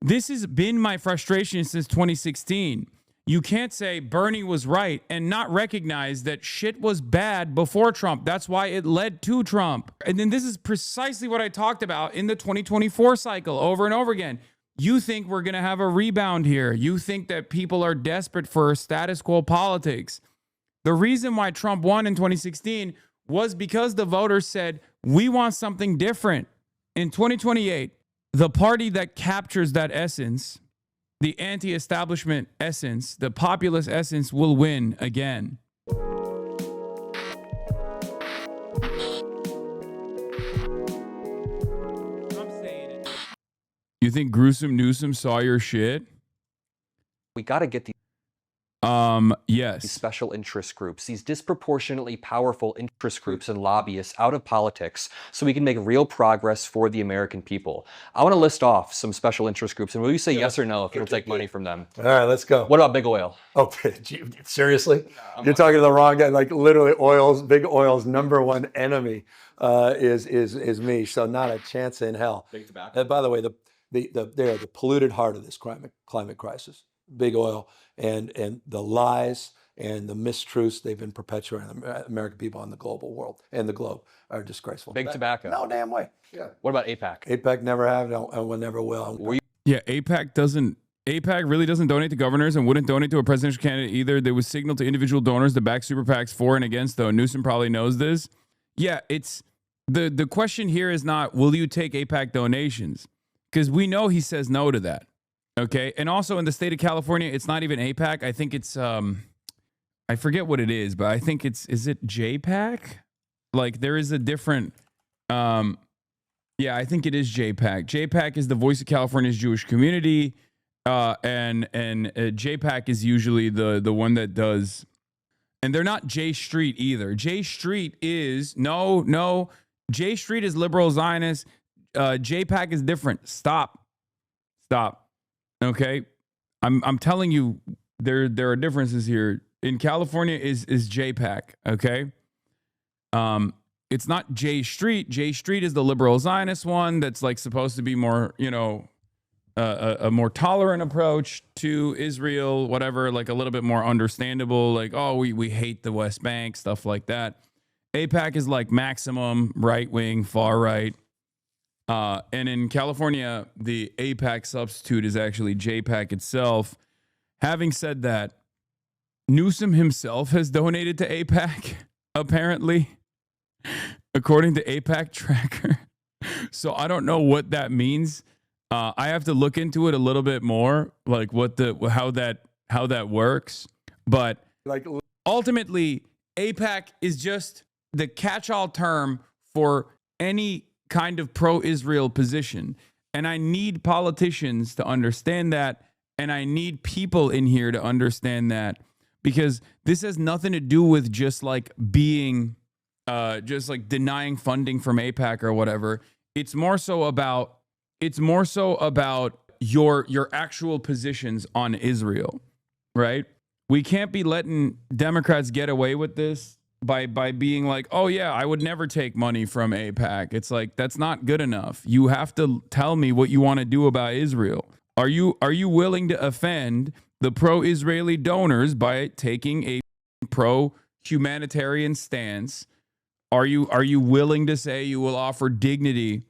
This has been my frustration since 2016. You can't say Bernie was right and not recognize that shit was bad before Trump. That's why it led to Trump. And then this is precisely what I talked about in the 2024 cycle over and over again. You think we're going to have a rebound here. You think that people are desperate for status quo politics. The reason why Trump won in 2016 was because the voters said, we want something different. In 2028, the party that captures that essence, the anti-establishment essence, the populist essence, will win again. I'm saying it. You think Gruesome Newsom saw your shit? We got to get these yes. special interest groups, these disproportionately powerful interest groups and lobbyists out of politics so we can make real progress for the American people. I want to list off some special interest groups, and will you say yes or no if it'll take money from them? All right, let's go. What about big oil? Oh, seriously? You're talking to the wrong guy. Like literally big oil's #1 enemy is me. So not a chance in hell. Big tobacco. And by the way, they're the polluted heart of this climate crisis. Big oil and the lies and the mistruths they've been perpetuating the American people on the global world and the globe are disgraceful. Big tobacco. No damn way. Yeah. What about AIPAC? AIPAC never have and will never will. Yeah, AIPAC really doesn't donate to governors and wouldn't donate to a presidential candidate either. They would signal to individual donors to back super PACs for and against, though. Newsom probably knows this. Yeah, it's the question here is not, will you take AIPAC donations? Because we know he says no to that. Okay. And also in the state of California, it's not even AIPAC. I think it's, I forget what it is, but I think is it JPAC? Like there is a different, yeah, I think it is JPAC. JPAC is the voice of California's Jewish community. And JPAC is usually the one that does, and they're not J Street either. J Street is, no, J Street is liberal Zionist. JPAC is different. Stop. Okay, I'm telling you, there are differences here. In California is JPAC. Okay, it's not J Street. J Street is the liberal Zionist one that's like supposed to be more, a more tolerant approach to Israel, whatever, like a little bit more understandable. Like, oh, we hate the West Bank, stuff like that. AIPAC is like maximum right wing, far right. And in California, the AIPAC substitute is actually JPAC itself. Having said that, Newsom himself has donated to AIPAC, apparently, according to AIPAC Tracker. So I don't know what that means. I have to look into it a little bit more, like how that works. But Like ultimately, AIPAC is just the catch-all term for any kind of pro-Israel position. And I need politicians to understand that. And I need people in here to understand that, because this has nothing to do with just like being, just like denying funding from AIPAC or whatever. It's more so about your actual positions on Israel, right? We can't be letting Democrats get away with this by being like, oh yeah, I would never take money from AIPAC. It's like, that's not good enough. You have to tell me what you want to do about Israel. Are you willing to offend the pro-Israeli donors by taking a pro-humanitarian stance? Are you willing to say you will offer dignity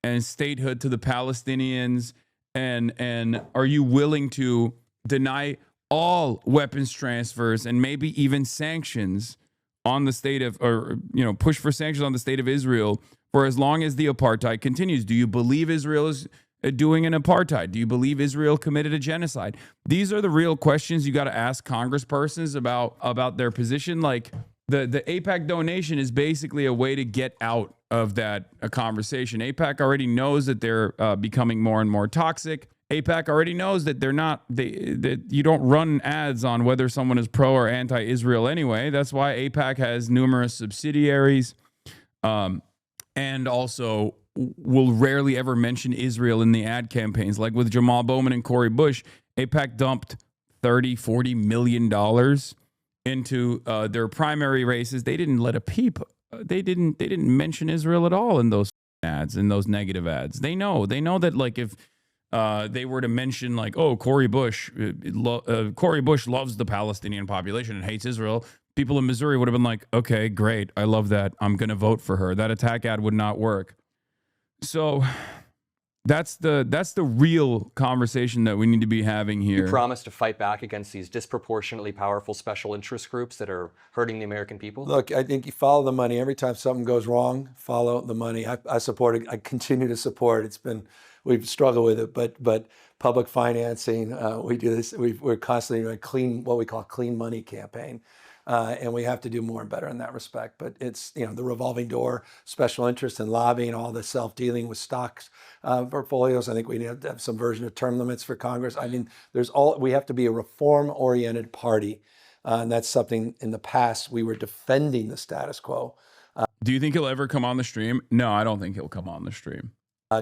and statehood to the Palestinians? And are you willing to deny all weapons transfers and maybe even sanctions on the state of, or, push for sanctions on the state of Israel for as long as the apartheid continues? Do you believe Israel is doing an apartheid? Do you believe Israel committed a genocide? These are the real questions you got to ask congresspersons about their position. Like the AIPAC donation is basically a way to get out of that conversation. AIPAC already knows that they're becoming more and more toxic. AIPAC already knows that that you don't run ads on whether someone is pro or anti-Israel anyway. That's why AIPAC has numerous subsidiaries, and also will rarely ever mention Israel in the ad campaigns. Like with Jamal Bowman and Cori Bush, AIPAC dumped $30-40 million into their primary races. They didn't let a peep. They didn't mention Israel at all in those ads, in those negative ads. They know that like if they were to mention like, oh, Cory Bush loves the Palestinian population and hates Israel, people in Missouri would have been like, okay, great, I love that, I'm going to vote for her. That attack ad would not work. So that's the real conversation that we need to be having here. You promise to fight back against these disproportionately powerful special interest groups that are hurting the American people? Look, I think you follow the money. Every time something goes wrong, follow the money. I support it. I continue to support. It's been, we've struggled with it, but public financing, we do this. We're constantly doing a clean, what we call clean money campaign. And we have to do more and better in that respect. But it's, you know, the revolving door, special interest and lobbying, all the self-dealing with stocks portfolios. I think we need to have some version of term limits for Congress. I mean, we have to be a reform-oriented party. And that's something in the past we were defending the status quo. Do you think he'll ever come on the stream? No, I don't think he'll come on the stream.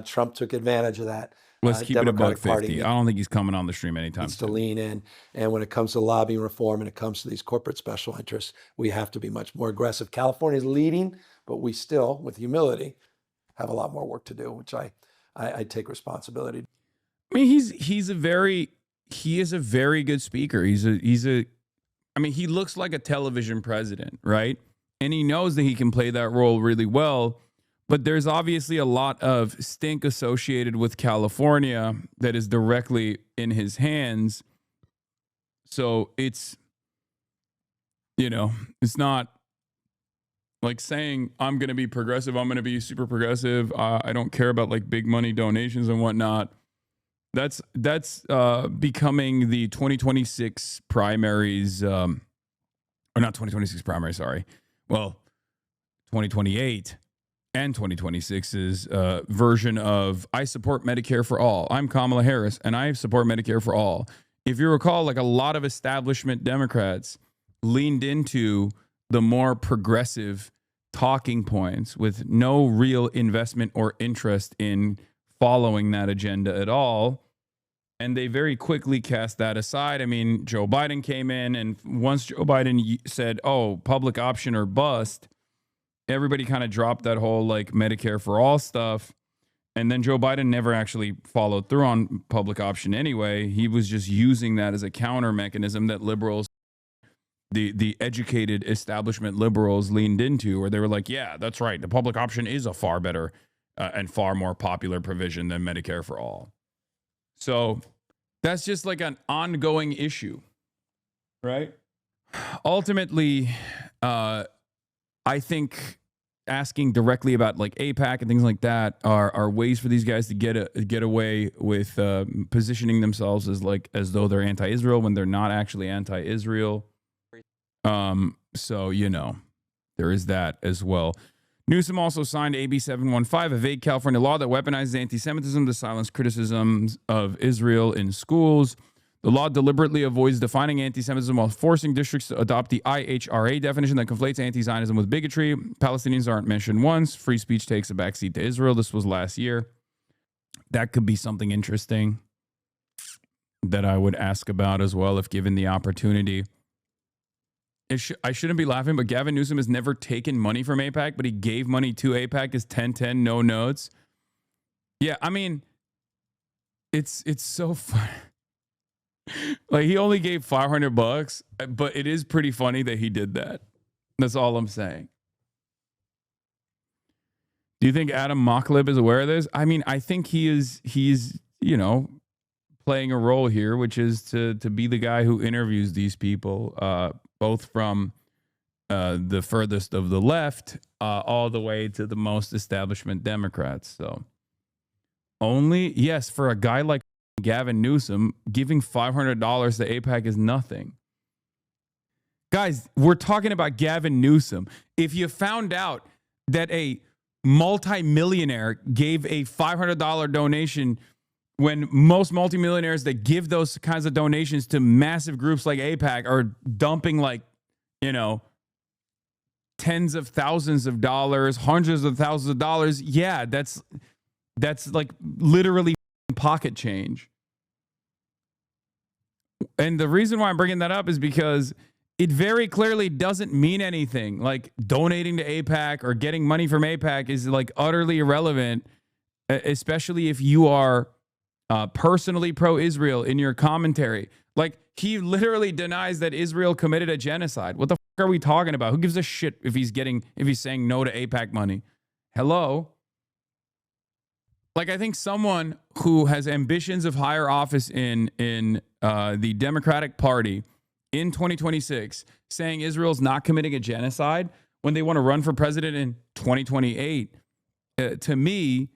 Trump took advantage of that. Let's keep it a buck 50. I don't think he's coming on the stream anytime needs soon. To lean in. And when it comes to lobbying reform and it comes to these corporate special interests, we have to be much more aggressive. California is leading, but we still, with humility, have a lot more work to do, which I take responsibility. I mean, he is a very good speaker. I mean, he looks like a television president, right? And he knows that he can play that role really well. But there's obviously a lot of stink associated with California that is directly in his hands. So it's, you know, it's not like saying, I'm going to be progressive. I'm going to be super progressive. I don't care about like big money donations and whatnot. That's becoming the 2026 primaries, or not 2026 primaries, sorry. Well, 2028. And 2026's version of I support Medicare for all. I'm Kamala Harris, and I support Medicare for all. If you recall, like a lot of establishment Democrats leaned into the more progressive talking points with no real investment or interest in following that agenda at all. And they very quickly cast that aside. I mean, Joe Biden came in, and once Joe Biden said, oh, public option or bust, everybody kind of dropped that whole like Medicare for all stuff. And then Joe Biden never actually followed through on public option anyway. He was just using that as a counter mechanism that liberals, the educated establishment liberals leaned into, where they were like, yeah, that's right. The public option is a far better and far more popular provision than Medicare for all. So that's just like an ongoing issue, right? Ultimately, I think asking directly about like AIPAC and things like that are ways for these guys to get away with positioning themselves as though they're anti-Israel when they're not actually anti-Israel. So, you know, there is that as well. Newsom also signed AB 715, a vague California law that weaponizes anti-Semitism to silence criticisms of Israel in schools. The law deliberately avoids defining anti-Semitism while forcing districts to adopt the IHRA definition that conflates anti-Zionism with bigotry. Palestinians aren't mentioned once. Free speech takes a backseat to Israel. This was last year. That could be something interesting that I would ask about as well if given the opportunity. I shouldn't be laughing, but Gavin Newsom has never taken money from AIPAC, but he gave money to AIPAC as 1010, no notes. Yeah, I mean, it's so fun. Like, he only gave $500, but it is pretty funny that he did that. That's all I'm saying. Do you think Adam Mocklib is aware of this? I mean, I think he's, you know, playing a role here, which is to be the guy who interviews these people, both from the furthest of the left all the way to the most establishment Democrats. So yes, for a guy like Gavin Newsom, giving $500 to AIPAC is nothing. Guys, we're talking about Gavin Newsom. If you found out that a multimillionaire gave a $500 donation when most multimillionaires that give those kinds of donations to massive groups like AIPAC are dumping like, you know, tens of thousands of dollars, hundreds of thousands of dollars. Yeah, that's like literally pocket change. And the reason why I'm bringing that up is because it very clearly doesn't mean anything. Like donating to AIPAC or getting money from AIPAC is like utterly irrelevant, especially if you are personally pro-Israel in your commentary. Like, he literally denies that Israel committed a genocide. What the fuck are we talking about? Who gives a shit if he's saying no to AIPAC money? Hello? Like, I think someone who has ambitions of higher office in the Democratic Party in 2026 saying Israel's not committing a genocide when they want to run for president in 2028, to me,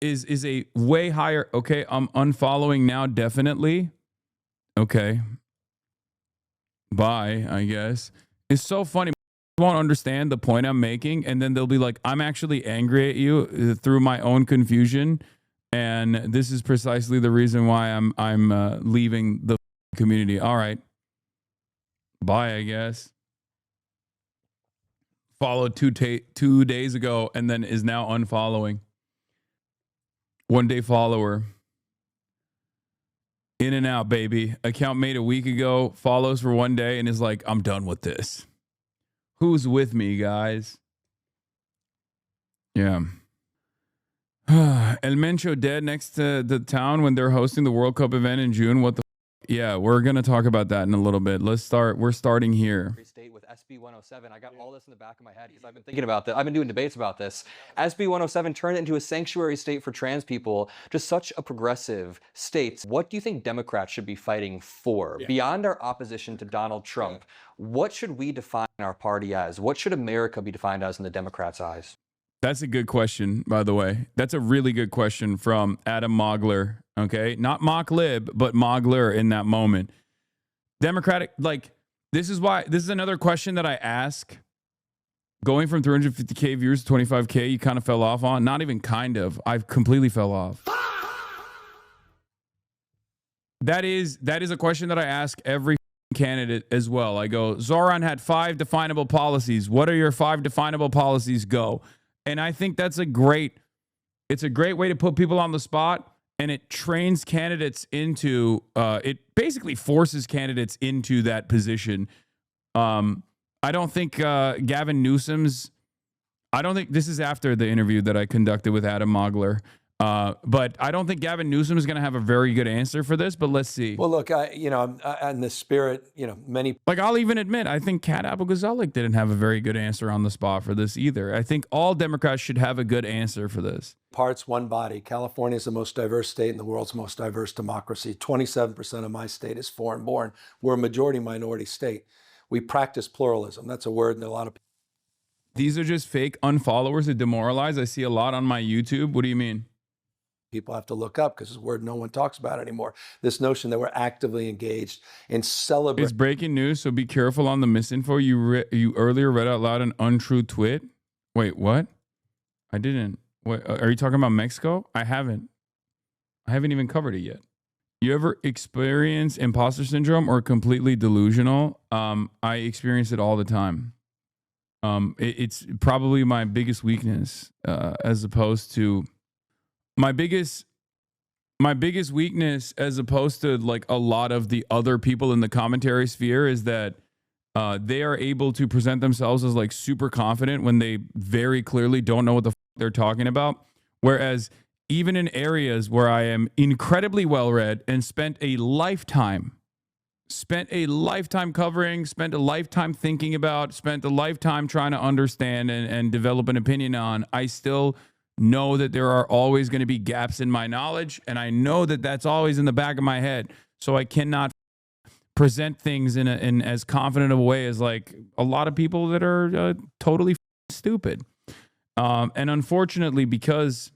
is a way higher. Okay, I'm unfollowing now, definitely. Okay. Bye, I guess. It's so funny. People won't understand the point I'm making, and then they'll be like, I'm actually angry at you through my own confusion, and this is precisely the reason why I'm leaving the community. All right. Bye, I guess. Followed 2 days ago and then is now unfollowing. 1 day follower. In and out, baby. Account made a week ago, follows for 1 day and is like, I'm done with this. Who's with me, guys? Yeah. El Mencho dead next to the town when they're hosting the World Cup event in June. What the Yeah, we're going to talk about that in a little bit. We're starting here. State with SB 107. I got all this in the back of my head because I've been thinking about that. I've been doing debates about this. SB 107 turned it into a sanctuary state for trans people. Just such a progressive state. What do you think Democrats should be fighting for? Yeah. Beyond our opposition to Donald Trump, what should we define our party as? What should America be defined as in the Democrats' eyes? That's a good question, by the way. That's a really good question from Adam Mogler. Okay, not Mock Lib, but Mogler in that moment. Democratic, like, this is another question that I ask. Going from 350K viewers to 25K, you kind of fell off on. Not even kind of. I completely fell off. That is a question that I ask every candidate as well. I go, Zoran had 5 definable policies. What are your 5 definable policies? Go. And I think it's a great way to put people on the spot, and it trains candidates into, it basically forces candidates into that position. I don't think Gavin Newsom's, I don't think, this is after the interview that I conducted with Adam Mogler, but I don't think Gavin Newsom is going to have a very good answer for this, but let's see. Well, look, in the spirit, many... Like, I'll even admit, I think Kat Abel-Gazalik didn't have a very good answer on the spot for this either. I think all Democrats should have a good answer for this. Parts, one body. California is the most diverse state in the world's most diverse democracy. 27% of my state is foreign born. We're a majority minority state. We practice pluralism. That's a word in a lot of... These are just fake unfollowers that demoralize. I see a lot on my YouTube. What do you mean? People have to look up because it's a word no one talks about anymore. This notion that we're actively engaged in celebrating. It's breaking news, so be careful on the misinfo. You earlier read out loud an untrue tweet. Wait, what? I didn't. Wait, are you talking about Mexico? I haven't even covered it yet. You ever experience imposter syndrome or completely delusional? I experience it all the time. It's probably my biggest weakness, as opposed to my biggest weakness, as opposed to like a lot of the other people in the commentary sphere, is that they are able to present themselves as like super confident when they very clearly don't know what the they're talking about. Whereas even in areas where I am incredibly well read and spent a lifetime covering, spent a lifetime thinking about, spent a lifetime trying to understand and develop an opinion on, I still know that there are always going to be gaps in my knowledge, and I know that that's always in the back of my head. So I cannot present things in as confident of a way as like a lot of people that are totally stupid. And unfortunately, because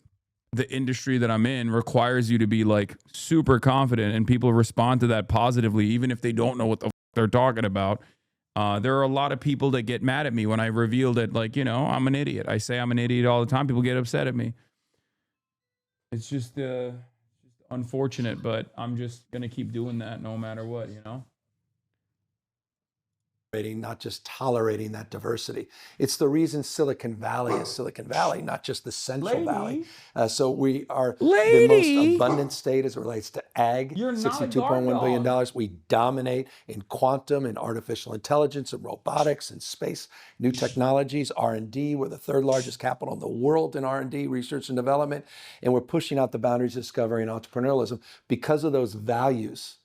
the industry that I'm in requires you to be like super confident, and people respond to that positively, even if they don't know what the they're talking about. There are a lot of people that get mad at me when I reveal that, like, I'm an idiot. I say I'm an idiot all the time. People get upset at me. It's just unfortunate, but I'm just going to keep doing that no matter what, not just tolerating that diversity. It's the reason Silicon Valley is Silicon Valley, not just the Central Valley. So we are the most abundant state as it relates to ag, $62.1 billion. We dominate in quantum and artificial intelligence and robotics and space, new technologies, R&D. We're the third largest capital in the world in R&D, research and development. And we're pushing out the boundaries of discovery and entrepreneurialism because of those values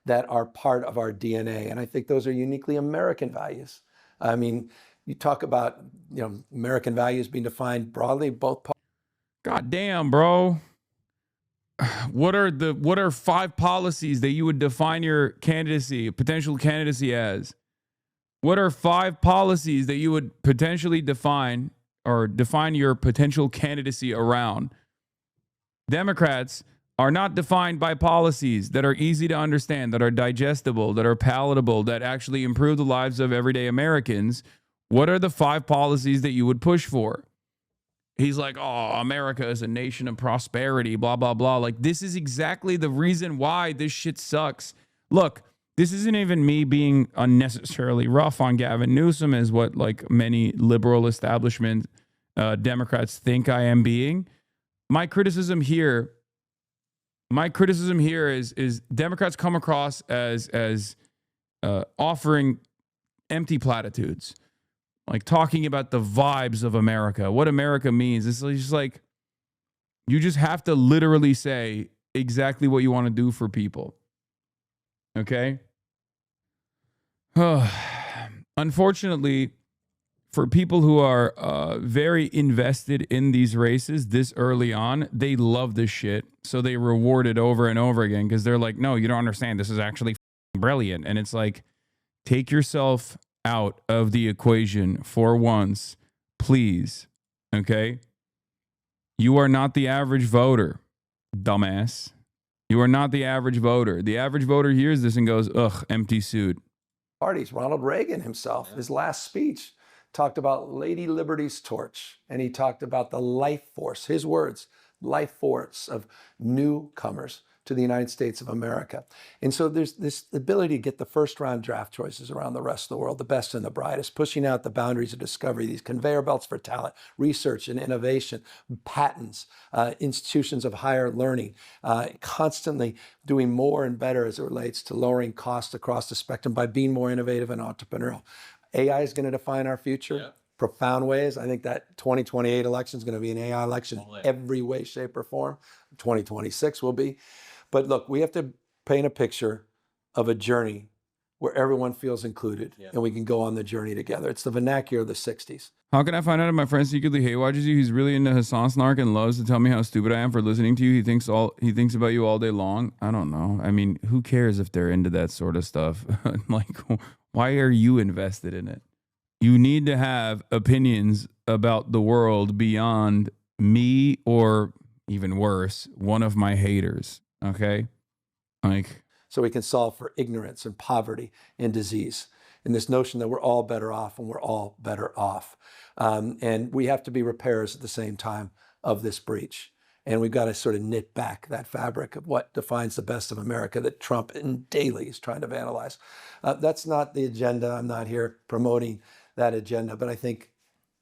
that are part of our DNA. And I think those are uniquely American values. I mean, you talk about, American values being defined broadly, both parts. God damn, bro. What are 5 policies that you would define your potential candidacy as? What are 5 policies that you would potentially define your potential candidacy around? Democrats are not defined by policies that are easy to understand, that are digestible, that are palatable, that actually improve the lives of everyday Americans. What are the 5 policies that you would push for? He's like, oh, America is a nation of prosperity, blah, blah, blah. Like, this is exactly the reason why this shit sucks. Look, this isn't even me being unnecessarily rough on Gavin Newsom, as what like many liberal establishment Democrats think I am being. My criticism here is Democrats come across as offering empty platitudes, like talking about the vibes of America, what America means. It's just like, you just have to literally say exactly what you want to do for people. Okay? Unfortunately, for people who are very invested in these races this early on, they love this shit. So they reward it over and over again because they're like, no, you don't understand. This is actually brilliant. And it's like, take yourself out of the equation for once, please. Okay? You are not the average voter, dumbass. You are not the average voter. The average voter hears this and goes, ugh, empty suit. Parties. Ronald Reagan himself, his last speech, talked about Lady Liberty's torch, and he talked about the life force, his words, life force of newcomers to the United States of America. And so there's this ability to get the first round draft choices around the rest of the world, the best and the brightest, pushing out the boundaries of discovery, these conveyor belts for talent, research and innovation, patents, institutions of higher learning, constantly doing more and better as it relates to lowering costs across the spectrum by being more innovative and entrepreneurial. AI is going to define our future. Profound ways. I think that 2028 election is going to be an AI election in every way, shape, or form. 2026 will be. But look, we have to paint a picture of a journey where everyone feels included and we can go on the journey together. It's the vernacular of the 60s. How can I find out if my friend secretly hate watches you? He's really into Hasan Snark and loves to tell me how stupid I am for listening to you. He thinks about you all day long. I don't know. I mean, who cares if they're into that sort of stuff? Like, why are you invested in it? You need to have opinions about the world beyond me or, even worse, one of my haters. Okay? Like, so we can solve for ignorance and poverty and disease, and this notion that we're all better off and we're all better off. And we have to be repairers at the same time of this breach. And we've got to sort of knit back that fabric of what defines the best of America that Trump daily is trying to vandalize. That's not the agenda. I'm not here promoting that agenda, but I think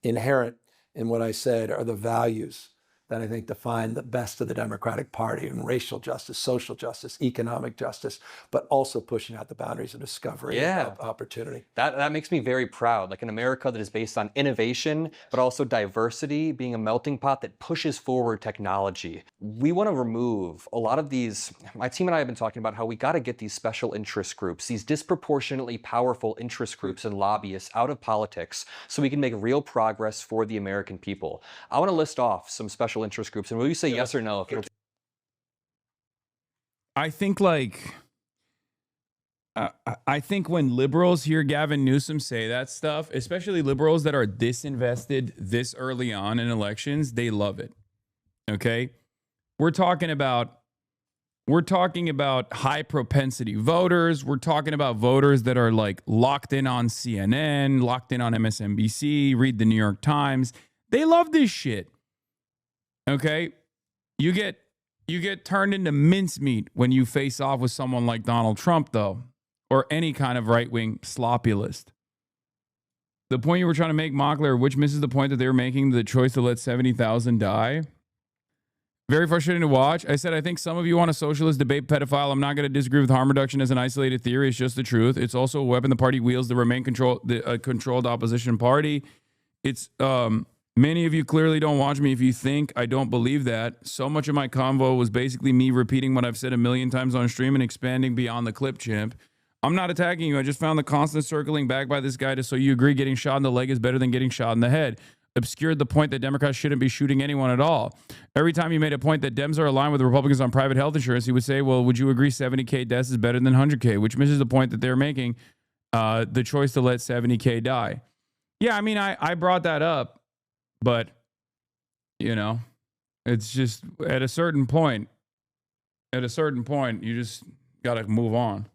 inherent in what I said are the values that I think define the best of the Democratic Party, and racial justice, social justice, economic justice, but also pushing out the boundaries of discovery and opportunity. That makes me very proud. Like an America that is based on innovation, but also diversity, being a melting pot that pushes forward technology. We want to remove a lot of these. My team and I have been talking about how we got to get these special interest groups, these disproportionately powerful interest groups and lobbyists out of politics so we can make real progress for the American people. I want to list off some special interest groups, and will you say yes or no? I think I think when liberals hear Gavin Newsom say that stuff, especially liberals that are disinvested this early on in elections, they love it. Okay? We're talking about high propensity voters. We're talking about voters that are like locked in on CNN, locked in on MSNBC, read the New York Times. They love this shit. Okay? You get turned into mincemeat when you face off with someone like Donald Trump, though, or any kind of right-wing sloppulist. The point you were trying to make, Mockler, which misses the point that they were making the choice to let 70,000 die. Very frustrating to watch. I said, I think some of you want a socialist debate pedophile. I'm not going to disagree with harm reduction as an isolated theory. It's just the truth. It's also a weapon the party wields to remain controlled opposition party. It's many of you clearly don't watch me if you think I don't believe that. So much of my convo was basically me repeating what I've said a million times on stream and expanding beyond the clip, chimp. I'm not attacking you. I just found the constant circling back by this guy to so you agree getting shot in the leg is better than getting shot in the head. Obscured the point that Democrats shouldn't be shooting anyone at all. Every time he made a point that Dems are aligned with the Republicans on private health insurance, he would say, well, would you agree 70K deaths is better than 100K, which misses the point that they're making, the choice to let 70K die. Yeah, I mean, I brought that up, but, you know, it's just at a certain point, you just got to move on.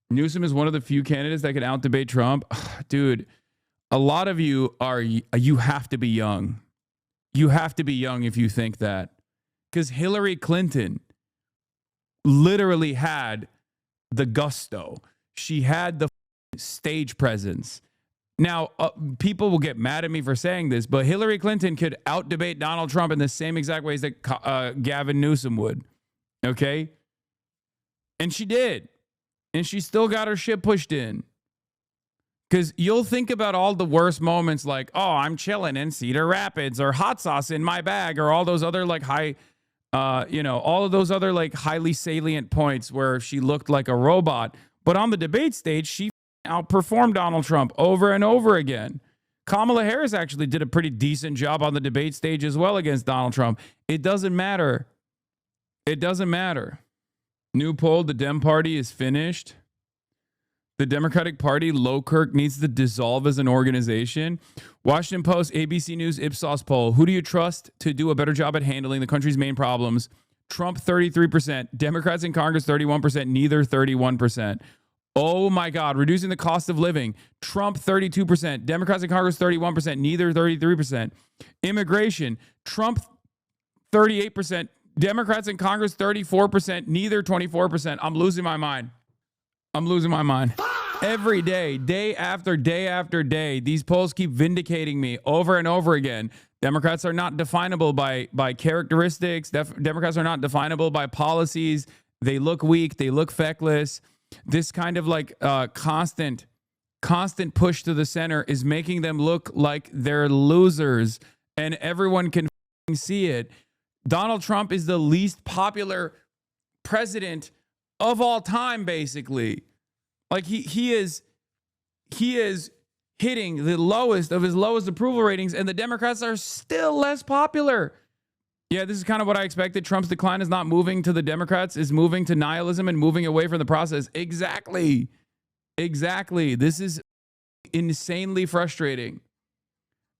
Newsom is one of the few candidates that can out-debate Trump. Dude, a lot of you you have to be young. You have to be young if you think that. Because Hillary Clinton literally had the gusto. She had the stage presence. Now, people will get mad at me for saying this, but Hillary Clinton could out-debate Donald Trump in the same exact ways that Gavin Newsom would. Okay? And she did. And she still got her shit pushed in. Because you'll think about all the worst moments like, oh, I'm chilling in Cedar Rapids or hot sauce in my bag or all those other like all of those other like highly salient points where she looked like a robot. But on the debate stage, she outperformed Donald Trump over and over again. Kamala Harris actually did a pretty decent job on the debate stage as well against Donald Trump. It doesn't matter. It doesn't matter. New poll, the Dem Party is finished. The Democratic Party, Lowkirk, needs to dissolve as an organization. Washington Post, ABC News, Ipsos poll. Who do you trust to do a better job at handling the country's main problems? Trump, 33%. Democrats in Congress, 31%. Neither, 31%. Oh my God. Reducing the cost of living. Trump, 32%. Democrats in Congress, 31%. Neither, 33%. Immigration. Trump, 38%. Democrats in Congress, 34%. Neither, 24%. I'm losing my mind. Every day, day after day after day, these polls keep vindicating me over and over again. Democrats are not definable by characteristics. Democrats are not definable by policies. They look weak. They look feckless. This kind of like constant push to the center is making them look like they're losers, and everyone can see it. Donald Trump is the least popular president of all time, basically. Like he is hitting the lowest of his lowest approval ratings, and the Democrats are still less popular. Yeah, this is kind of what I expected. Trump's decline is not moving to the Democrats, is moving to nihilism and moving away from the process. Exactly. This is insanely frustrating.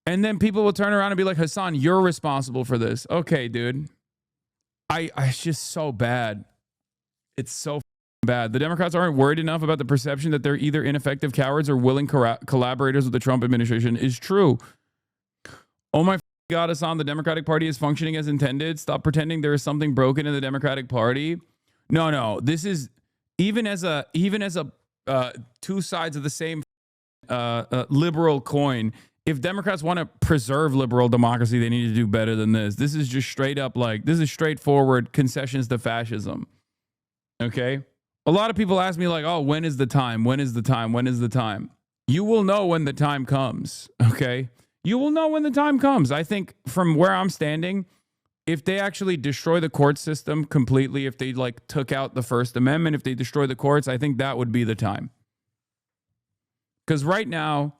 And then people will turn around and be like, Hasan, you're responsible for this. Okay, dude. It's just so bad. It's so bad. The Democrats aren't worried enough about the perception that they're either ineffective cowards or willing collaborators with the Trump administration is true. Oh my God, Hasan, the Democratic Party is functioning as intended. Stop pretending there is something broken in the Democratic Party. No. This is even as a two sides of the same liberal coin. If Democrats want to preserve liberal democracy, they need to do better than this. This is just straight up like, this is straightforward concessions to fascism. Okay? A lot of people ask me like, oh, when is the time? When is the time? When is the time? You will know when the time comes. Okay? You will know when the time comes. I think from where I'm standing, if they actually destroy the court system completely, if they like took out the First Amendment, if they destroy the courts, I think that would be the time. Because right now,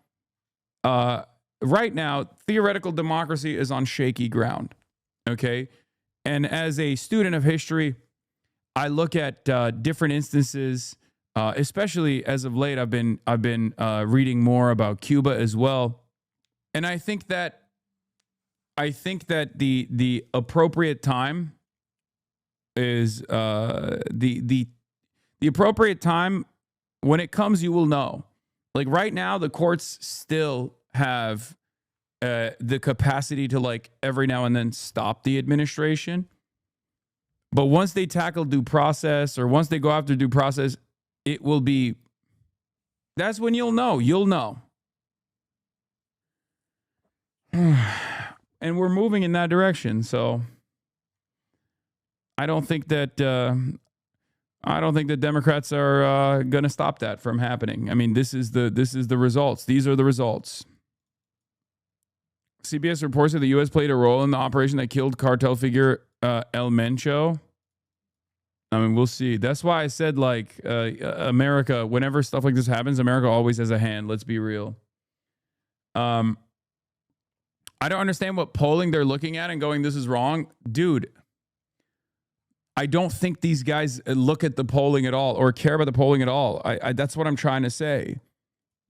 theoretical democracy is on shaky ground. Okay? And as a student of history, I look at different instances, especially as of late. I've been reading more about Cuba as well, and I think that the appropriate time is the appropriate time. When it comes, you will know. Like right now, the courts still have the capacity to like every now and then stop the administration. But once they tackle due process, or once they go after due process, it will be, that's when you'll know. You'll know. And we're moving in that direction. So I don't think that Democrats are going to stop that from happening. I mean, this is the results. These are the results. CBS reports that the U.S. played a role in the operation that killed cartel figure El Mencho. I mean, we'll see. That's why I said, like, America, whenever stuff like this happens, America always has a hand. Let's be real. I don't understand what polling they're looking at and going, this is wrong. Dude, I don't think these guys look at the polling at all or care about the polling at all. That's what I'm trying to say.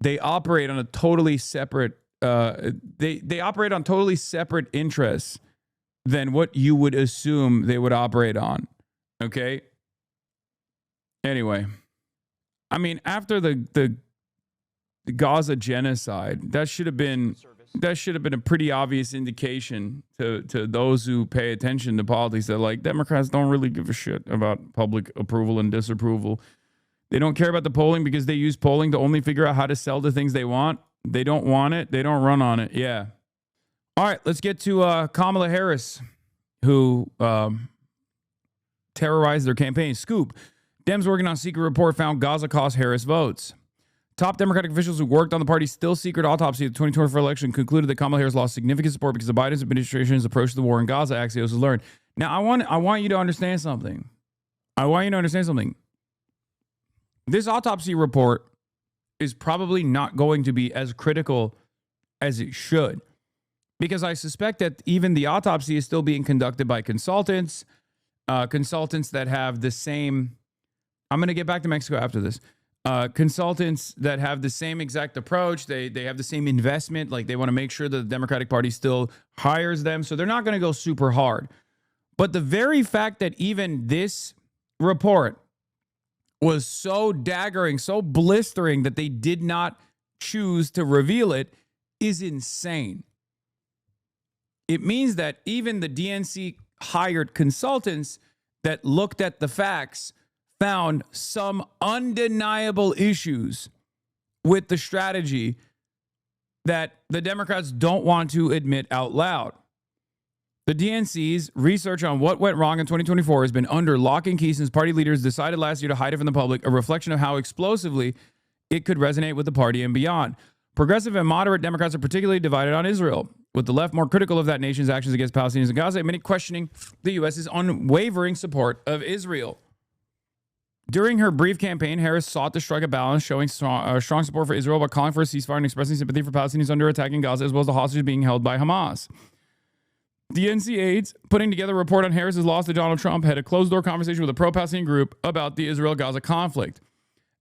They operate on a totally separate, they operate on totally separate interests than what you would assume they would operate on. Okay? Anyway, I mean, after the Gaza genocide, that should have been a pretty obvious indication to those who pay attention to politics that, like, Democrats don't really give a shit about public approval and disapproval. They don't care about the polling because they use polling to only figure out how to sell the things they want. They don't want it. They don't run on it. Yeah. All right, let's get to Kamala Harris, who terrorized their campaign. Scoop. Dems working on secret report found Gaza cost Harris votes. Top Democratic officials who worked on the party's still secret autopsy of the 2024 election concluded that Kamala Harris lost significant support because of Biden's administration's approach to the war in Gaza, Axios has learned. Now, I want you to understand something. This autopsy report is probably not going to be as critical as it should, because I suspect that even the autopsy is still being conducted by consultants that have the same... I'm going to get back to Mexico after this. Consultants that have the same exact approach. They have the same investment. Like, they want to make sure that the Democratic Party still hires them. So they're not going to go super hard. But the very fact that even this report was so daggering, so blistering that they did not choose to reveal it is insane. It means that even the DNC hired consultants that looked at the facts found some undeniable issues with the strategy that the Democrats don't want to admit out loud. The DNC's research on what went wrong in 2024 has been under lock and key since party leaders decided last year to hide it from the public, a reflection of how explosively it could resonate with the party and beyond. Progressive and moderate Democrats are particularly divided on Israel, with the left more critical of that nation's actions against Palestinians in Gaza, and many questioning the U.S.'s unwavering support of Israel. During her brief campaign, Harris sought to strike a balance, showing strong support for Israel, but calling for a ceasefire and expressing sympathy for Palestinians under attack in Gaza, as well as the hostages being held by Hamas. DNC aides putting together a report on Harris's loss to Donald Trump had a closed-door conversation with a pro-Palestinian group about the Israel-Gaza conflict.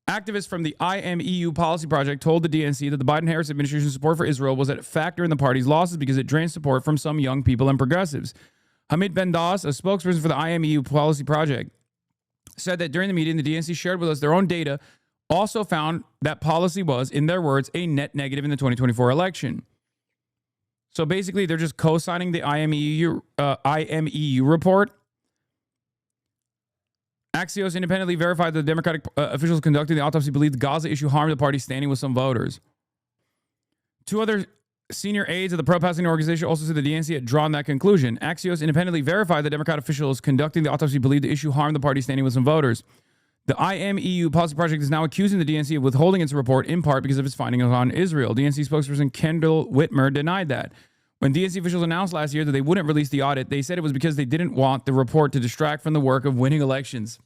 Activists from the IMEU Policy Project told the DNC that the Biden-Harris administration's support for Israel was a factor in the party's losses because it drained support from some young people and progressives. Hamid Bendas, a spokesperson for the IMEU Policy Project, said that during the meeting, the DNC shared with us their own data, also found that policy was, in their words, a net negative in the 2024 election. So basically, they're just co-signing the IMEU report. Axios independently verified that the Democratic officials conducting the autopsy believed the Gaza issue harmed the party's standing with some voters. Two other senior aides of the pro-Palestinian organization also said the DNC had drawn that conclusion. Axios independently verified that Democrat officials conducting the autopsy believed the issue harmed the party standing with some voters. The IMEU Policy Project is now accusing the DNC of withholding its report in part because of its findings on Israel. DNC spokesperson Kendall Whitmer denied that. When DNC officials announced last year that they wouldn't release the audit, they said it was because they didn't want the report to distract from the work of winning elections.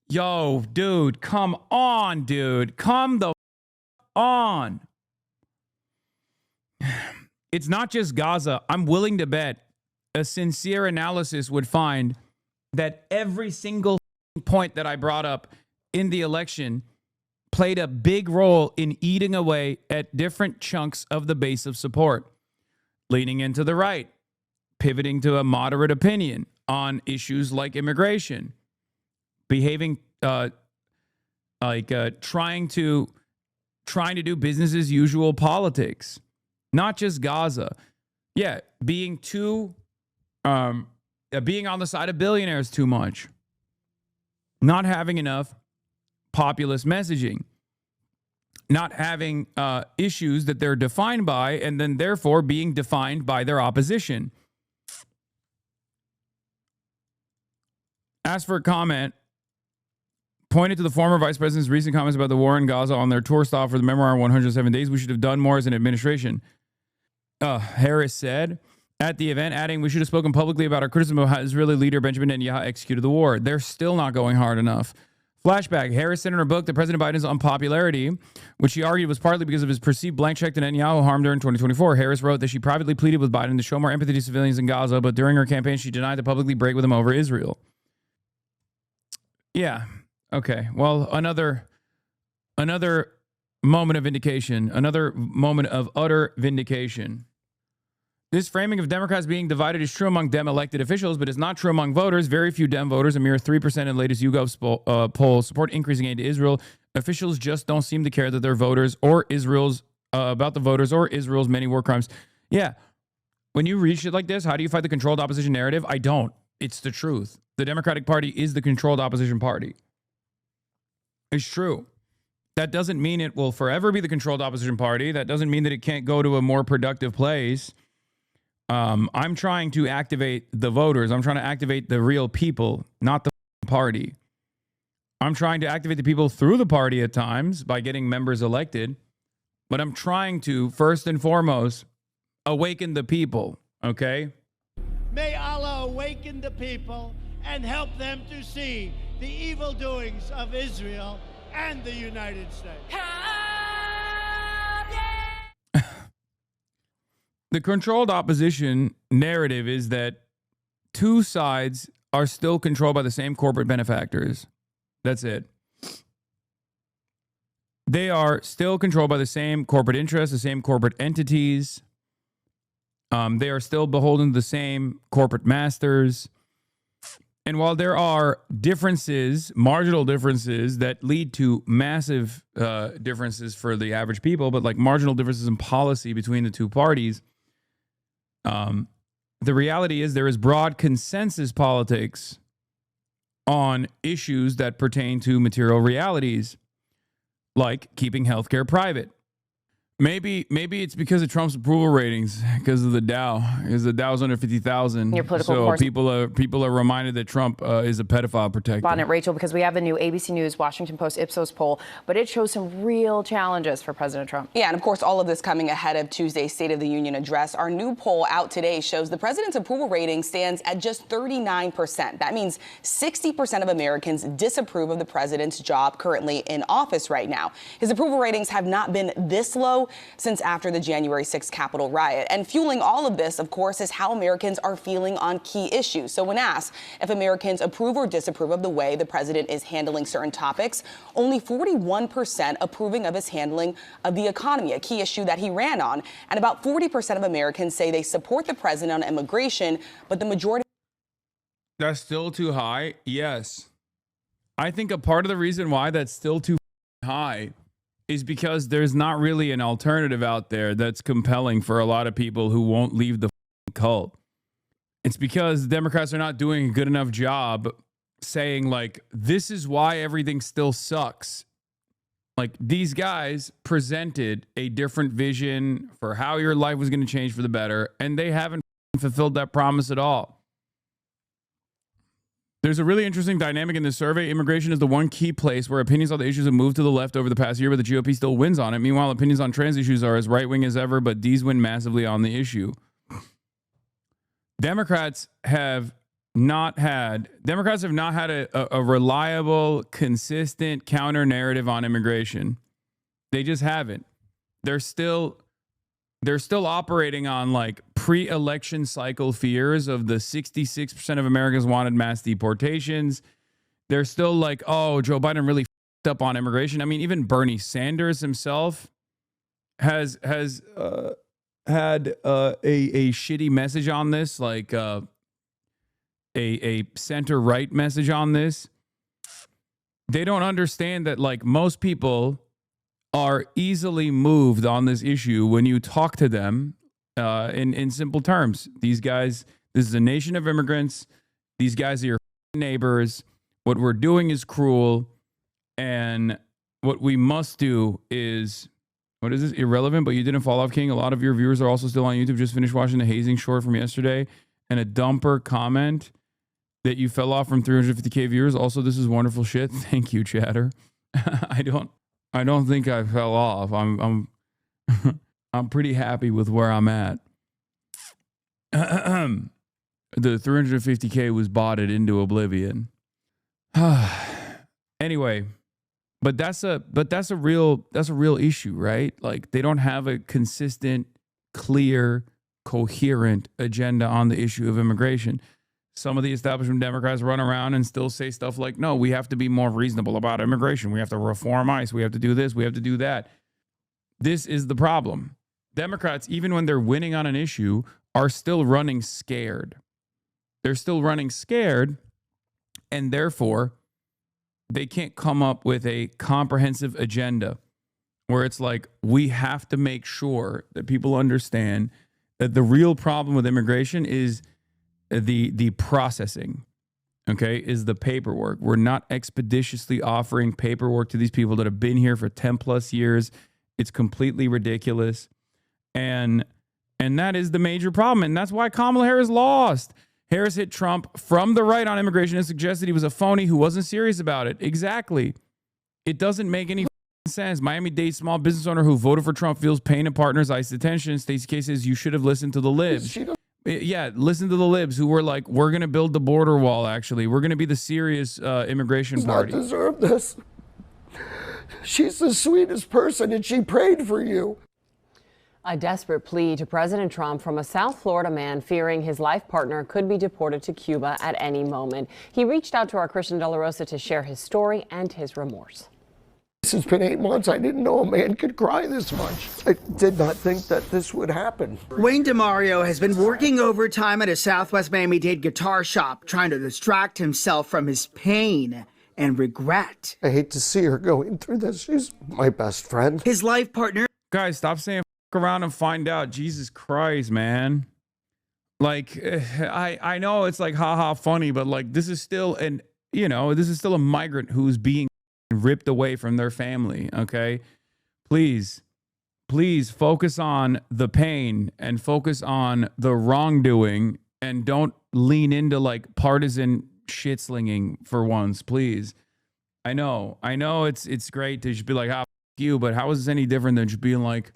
Yo, dude, come on, dude. Come the on. It's not just Gaza. I'm willing to bet a sincere analysis would find that every single point that I brought up in the election played a big role in eating away at different chunks of the base of support, leaning into the right, pivoting to a moderate opinion on issues like immigration, behaving trying to do business as usual politics. Not just Gaza. Yeah, being on the side of billionaires too much. Not having enough populist messaging. not having issues that they're defined by, and then therefore being defined by their opposition. Asked for a comment, pointed to the former vice president's recent comments about the war in Gaza on their tour stop for the memoir 107 Days. We should have done more as an administration. Harris said at the event, adding, we should have spoken publicly about our criticism of how Israeli leader Benjamin Netanyahu executed the war. They're still not going hard enough. Flashback, Harris said in her book that President Biden's unpopularity, which she argued was partly because of his perceived blank check to Netanyahu, harmed her in 2024. Harris wrote that she privately pleaded with Biden to show more empathy to civilians in Gaza, but during her campaign, she denied to publicly break with him over Israel. Yeah. Okay. Well, another moment of vindication, another moment of utter vindication. This framing of Democrats being divided is true among Dem elected officials, but is not true among voters. Very few Dem voters, a mere 3% in the latest YouGov poll, support increasing aid to Israel. Officials just don't seem to care that their voters or Israel's about the voters or Israel's many war crimes. Yeah. When you read shit like this, how do you fight the controlled opposition narrative? I don't. It's the truth. The Democratic Party is the controlled opposition party. It's true. That doesn't mean it will forever be the controlled opposition party. That doesn't mean that it can't go to a more productive place. I'm trying to activate the voters. I'm trying to activate the real people, not the party. I'm trying to activate the people through the party at times by getting members elected. But I'm trying to, first and foremost, awaken the people, okay? May Allah awaken the people and help them to see the evil doings of Israel and the United States. The controlled opposition narrative is that two sides are still controlled by the same corporate benefactors. That's it. They are still controlled by the same corporate interests, the same corporate entities. They are still beholden to the same corporate masters. And while there are differences, marginal differences that lead to massive differences for the average people, but like marginal differences in policy between the two parties, the reality is there is broad consensus politics on issues that pertain to material realities, like keeping healthcare private. Maybe it's because of Trump's approval ratings, because of the Dow. Because the Dow's under 50,000. Your political so course. people are reminded that Trump is a pedophile protector. Respondent Rachel, because we have the new ABC News Washington Post Ipsos poll, but it shows some real challenges for President Trump. Yeah, and of course, all of this coming ahead of Tuesday's State of the Union address. Our new poll out today shows the president's approval rating stands at just 39%. That means 60% of Americans disapprove of the president's job currently in office right now. His approval ratings have not been this low since after the January 6th Capitol riot. And fueling all of this, of course, is how Americans are feeling on key issues. So when asked if Americans approve or disapprove of the way the president is handling certain topics, only 41% approving of his handling of the economy, a key issue that he ran on. And about 40% of Americans say they support the president on immigration, but the majority... That's still too high? Yes. I think a part of the reason why that's still too high is because there's not really an alternative out there that's compelling for a lot of people who won't leave the cult. It's because Democrats are not doing a good enough job saying, like, this is why everything still sucks. Like, these guys presented a different vision for how your life was going to change for the better, and they haven't fulfilled that promise at all. There's a really interesting dynamic in this survey. Immigration is the one key place where opinions on the issues have moved to the left over the past year, but the GOP still wins on it. Meanwhile, opinions on trans issues are as right-wing as ever, but D's win massively on the issue. Democrats have not had a reliable, consistent counter-narrative on immigration. They just haven't. They're still operating on like pre-election cycle fears of the 66% of Americans wanted mass deportations. They're still like, oh, Joe Biden really f***ed up on immigration. I mean, even Bernie Sanders himself has had a shitty message on this, like a center-right message on this. They don't understand that, like, most people are easily moved on this issue when you talk to them in simple terms. These guys, this is a nation of immigrants. These guys are your neighbors. What we're doing is cruel. And what we must do is, what is this? Irrelevant, but you didn't fall off, King. A lot of your viewers are also still on YouTube. Just finished watching the hazing short from yesterday, and a dumper comment that you fell off from 350K viewers. Also, this is wonderful shit. Thank you, chatter. I don't think I fell off. I'm pretty happy with where I'm at. The 350K was botted into oblivion. Anyway, but that's a real issue, right? Like, they don't have a consistent, clear, coherent agenda on the issue of immigration. Some of the establishment Democrats run around and still say stuff like, no, we have to be more reasonable about immigration. We have to reform ICE. We have to do this. We have to do that. This is the problem. Democrats, even when they're winning on an issue, are still running scared. They're still running scared, and therefore they can't come up with a comprehensive agenda where it's like, we have to make sure that people understand that the real problem with immigration is the processing, okay, is the paperwork. We're not expeditiously offering paperwork to these people that have been here for 10 plus years. It's completely ridiculous. And that is the major problem. And that's why Kamala Harris lost. Harris hit Trump from the right on immigration and suggested he was a phony who wasn't serious about it. Exactly. It doesn't make any sense. Miami-Dade small business owner who voted for Trump feels pain and partners ICE detention. Stacey K says you should have listened to the libs. Yeah, listen to the libs who were like, we're going to build the border wall, actually. We're going to be the serious immigration party. Does not deserve this. She's the sweetest person, and she prayed for you. A desperate plea to President Trump from a South Florida man fearing his life partner could be deported to Cuba at any moment. He reached out to our Christian De La Rosa to share his story and his remorse. It's been 8 months. I didn't know a man could cry this much. I did not think that this would happen. Wayne DeMario has been working overtime at a Southwest Miami-Dade guitar shop, trying to distract himself from his pain and regret. I hate to see her going through this. She's my best friend. His life partner. Guys, stop saying f around and find out. Jesus Christ, man. Like, I know it's like haha funny, but like, this is still this is still a migrant who's being ripped away from their family. Okay, please focus on the pain and focus on the wrongdoing, and don't lean into like partisan shit slinging for once, please. I know it's great to just be like, ah, f you, but how is this any different than just being like,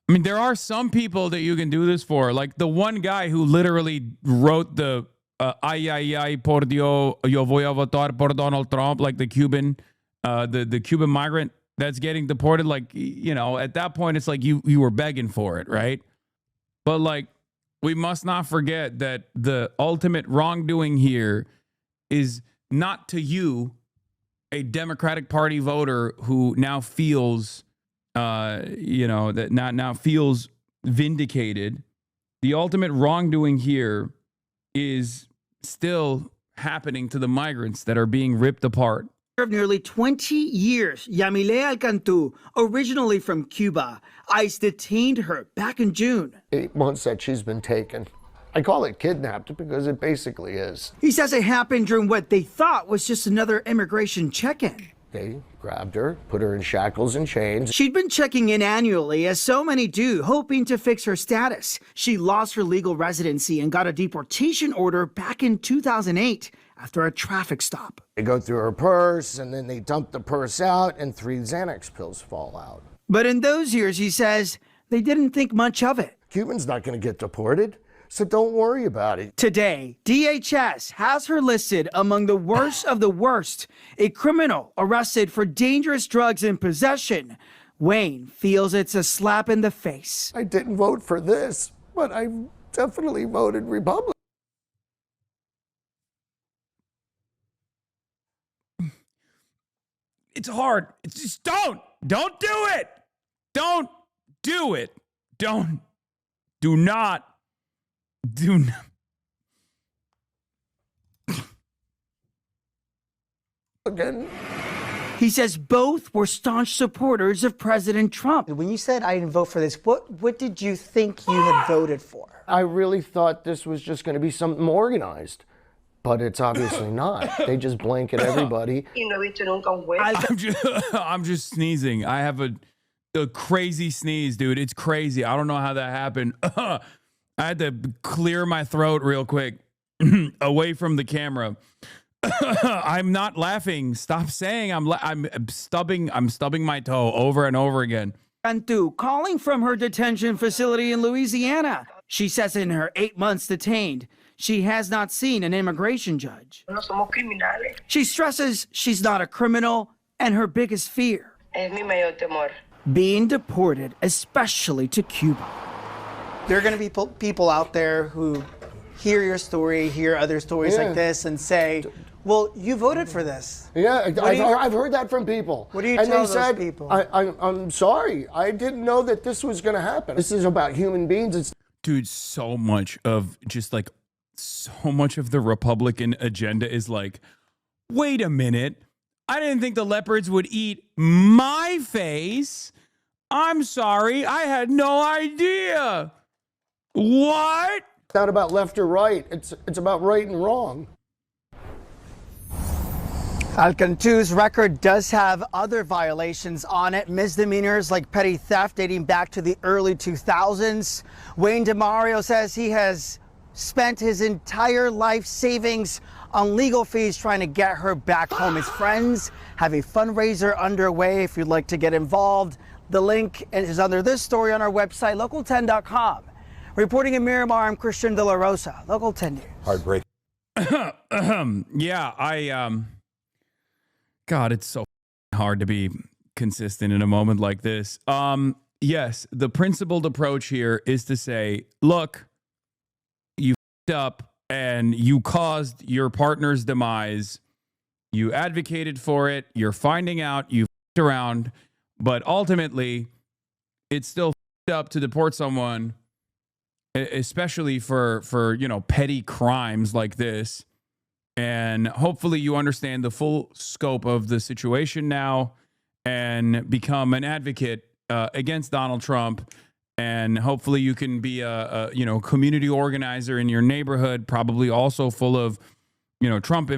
I mean, there are some people that you can do this for, like the one guy who literally wrote the ay por Dios, yo voy a votar por Donald Trump, like the Cuban the Cuban migrant that's getting deported. Like, at that point, it's like you were begging for it, right? But like, we must not forget that the ultimate wrongdoing here is not to you, a Democratic Party voter who now feels, that now feels vindicated. The ultimate wrongdoing here is still happening to the migrants that are being ripped apart. Of nearly 20 years, Yamile Alcantú, originally from Cuba, ICE detained her back in June. 8 months that she's been taken. I call it kidnapped because it basically is. He says it happened during what they thought was just another immigration check-in. They grabbed her, put her in shackles and chains. She'd been checking in annually, as so many do, hoping to fix her status. She lost her legal residency and got a deportation order back in 2008 after a traffic stop. They go through her purse, and then they dump the purse out, and 3 Xanax pills fall out. But in those years, he says, they didn't think much of it. Cuban's not going to get deported, so don't worry about it. Today, DHS has her listed among the worst of the worst, a criminal arrested for dangerous drugs in possession. Wayne feels it's a slap in the face. I didn't vote for this, but I definitely voted Republican. It's hard. It's just don't do it. Don't do it. Do not. Again. He says both were staunch supporters of President Trump. When you said I didn't vote for this, what did you think you had voted for? I really thought this was just going to be something organized. but it's obviously not. They just blanket everybody. I'm just sneezing. I have a crazy sneeze, dude. It's crazy. I don't know how that happened. I had to clear my throat real quick away from the camera. I'm not laughing. Stop saying I'm stubbing my toe over and over again. Cantu calling from her detention facility in Louisiana. She says in her 8 months detained, she has not seen an immigration judge. She stresses she's not a criminal and her biggest fear, being deported, especially to Cuba. There are going to be people out there who hear your story, hear other stories like this, and say, well, you voted for this. Yeah, I've heard that from people. What do you tell those people? I'm sorry. I didn't know that this was going to happen. This is about human beings. Dude, so much of the Republican agenda is like, wait a minute. I didn't think the leopards would eat my face. I'm sorry. I had no idea. What? It's not about left or right. It's about right and wrong. Cantu's record does have other violations on it, misdemeanors like petty theft dating back to the early 2000s. Wayne DeMario says he has spent his entire life savings on legal fees trying to get her back home. His friends have a fundraiser underway if you'd like to get involved. The link is under this story on our website, local10.com. Reporting in Miramar, I'm Christian De La Rosa, Local 10 News. Heartbreak. Yeah, God, it's so hard to be consistent in a moment like this. Yes, the principled approach here is to say, look, you f***ed up and you caused your partner's demise. You advocated for it. You're finding out you f***ed around, but ultimately it's still f***ed up to deport someone, especially for petty crimes like this. And hopefully you understand the full scope of the situation now and become an advocate against Donald Trump. And hopefully you can be a community organizer in your neighborhood, probably also full of, Trump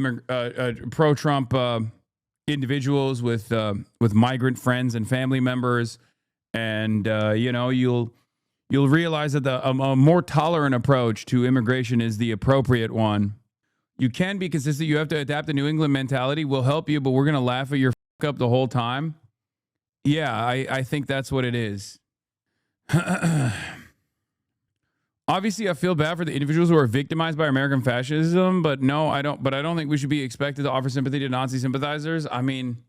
pro-Trump individuals with migrant friends and family members. And, you'll realize that a more tolerant approach to immigration is the appropriate one. You can be consistent. You have to adapt the New England mentality. We'll help you, but we're going to laugh at your fuck up the whole time. Yeah, I think that's what it is. Obviously, I feel bad for the individuals who are victimized by American fascism, but no, I don't. But I don't think we should be expected to offer sympathy to Nazi sympathizers. I mean,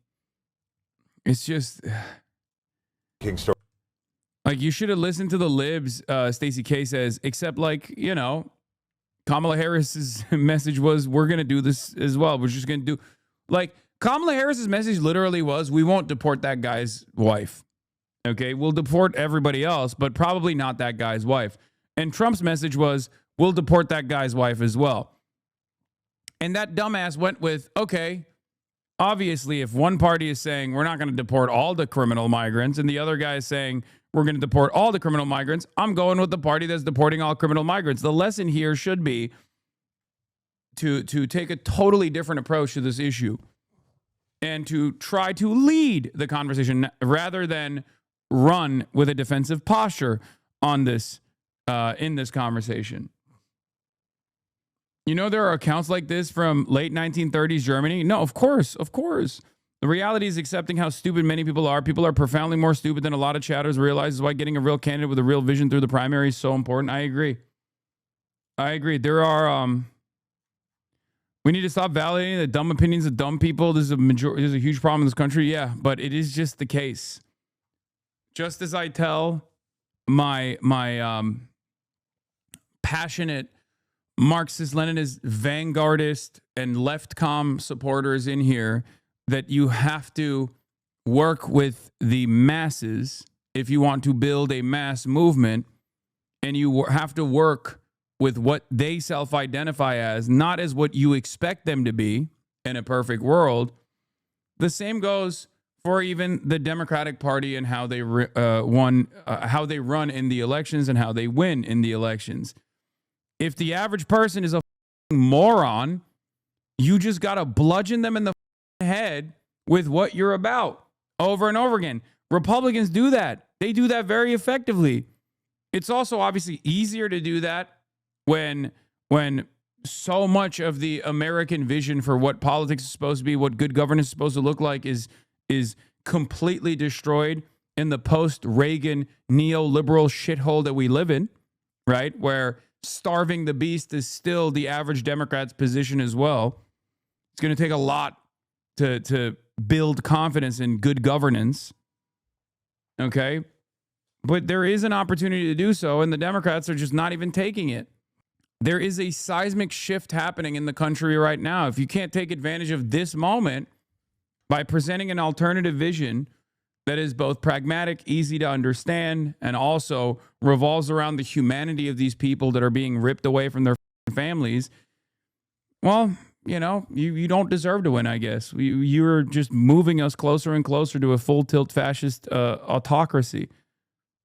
it's just King story. Like, you should have listened to the libs. Stacey K says, except Kamala Harris's message was, we're going to do this as well. We're just going to do, Kamala Harris's message literally was, we won't deport that guy's wife. Okay, we'll deport everybody else, but probably not that guy's wife. And Trump's message was, we'll deport that guy's wife as well. And that dumbass went with, okay, obviously, if one party is saying, we're not going to deport all the criminal migrants, and the other guy is saying, we're going to deport all the criminal migrants, I'm going with the party that's deporting all criminal migrants. The lesson here should be to take a totally different approach to this issue and to try to lead the conversation rather than run with a defensive posture on this in this conversation. There are accounts like this from late 1930s Germany. No, of course. The reality is accepting how stupid many people are. People are profoundly more stupid than a lot of chatters realize, is why getting a real candidate with a real vision through the primary is so important. I agree. There are, we need to stop validating the dumb opinions of dumb people. There's a huge problem in this country. Yeah, but it is just the case. Just as I tell my passionate Marxist-Leninist, vanguardist, and left-com supporters in here that you have to work with the masses if you want to build a mass movement, and you have to work with what they self-identify as, not as what you expect them to be in a perfect world. The same goes for even the Democratic Party and how they how they run in the elections and how they win in the elections. If the average person is a moron You just got to bludgeon them in the head with what you're about over and over again. Republicans do that. They do that very effectively. It's also obviously easier to do that when so much of the American vision for what politics is supposed to be, what good governance is supposed to look like is completely destroyed in the post-Reagan neoliberal shithole that we live in, right? Where starving the beast is still the average Democrat's position as well. It's going to take a lot to build confidence in good governance, okay? But there is an opportunity to do so, and the Democrats are just not even taking it. There is a seismic shift happening in the country right now. If you can't take advantage of this moment by presenting an alternative vision that is both pragmatic, easy to understand, and also revolves around the humanity of these people that are being ripped away from their families, well, you know, you don't deserve to win, I guess. You're just moving us closer and closer to a full-tilt fascist autocracy.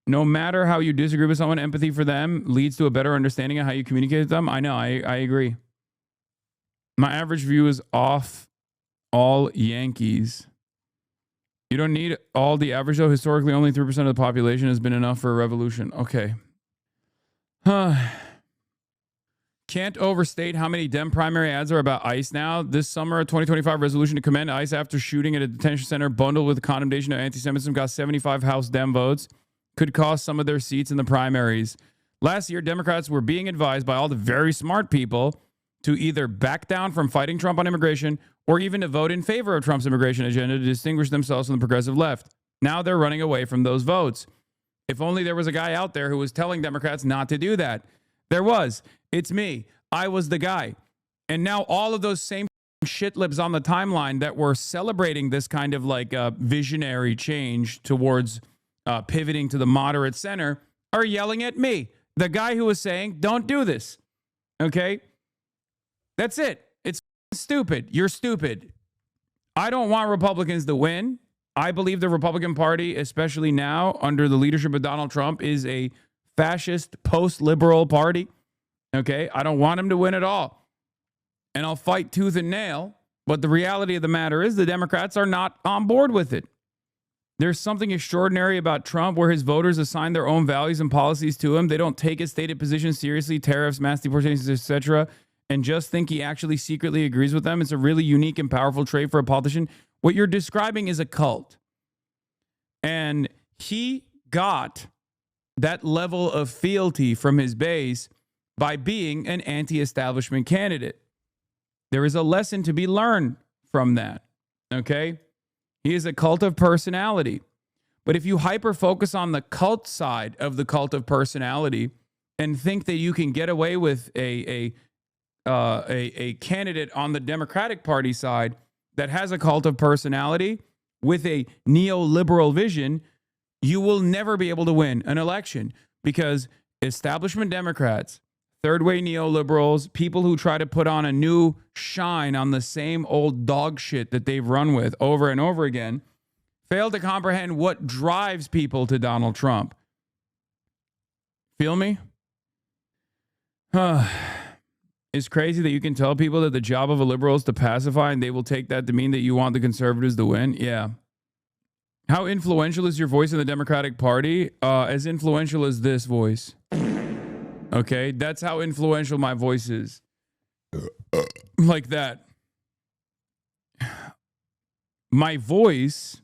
No matter how you disagree with someone, empathy for them leads to a better understanding of how you communicate with them. I know, I agree. My average view is off all Yankees. You don't need all the average, though. Historically, only 3% of the population has been enough for a revolution. Okay. Can't overstate how many Dem primary ads are about ICE now. This summer, a 2025 resolution to commend ICE after shooting at a detention center bundled with condemnation of anti-Semitism got 75 House Dem votes. Could cost some of their seats in the primaries. Last year, Democrats were being advised by all the very smart people to either back down from fighting Trump on immigration or even to vote in favor of Trump's immigration agenda to distinguish themselves from the progressive left. Now they're running away from those votes. If only there was a guy out there who was telling Democrats not to do that. There was. It's me. I was the guy. And now all of those same shitlibs on the timeline that were celebrating this kind of like visionary change towards pivoting to the moderate center are yelling at me, the guy who was saying, don't do this. Okay? That's it. It's stupid. You're stupid. I don't want Republicans to win. I believe the Republican Party, especially now under the leadership of Donald Trump, is a fascist, post-liberal party. Okay? I don't want him to win at all. And I'll fight tooth and nail. But the reality of the matter is the Democrats are not on board with it. There's something extraordinary about Trump where his voters assign their own values and policies to him. They don't take his stated positions seriously, tariffs, mass deportations, etc., and just think he actually secretly agrees with them. It's a really unique and powerful trait for a politician. What you're describing is a cult. And he got that level of fealty from his base by being an anti-establishment candidate. There is a lesson to be learned from that, okay? He is a cult of personality. But if you hyper-focus on the cult side of the cult of personality and think that you can get away with a candidate on the Democratic Party side that has a cult of personality with a neoliberal vision, you will never be able to win an election because establishment Democrats, third-way neoliberals, people who try to put on a new shine on the same old dog shit that they've run with over and over again, fail to comprehend what drives people to Donald Trump. Feel me? It's crazy that you can tell people that the job of a liberal is to pacify and they will take that to mean that you want the conservatives to win. Yeah. How influential is your voice in the Democratic Party? As influential as this voice. Okay, that's how influential my voice is. Like that. My voice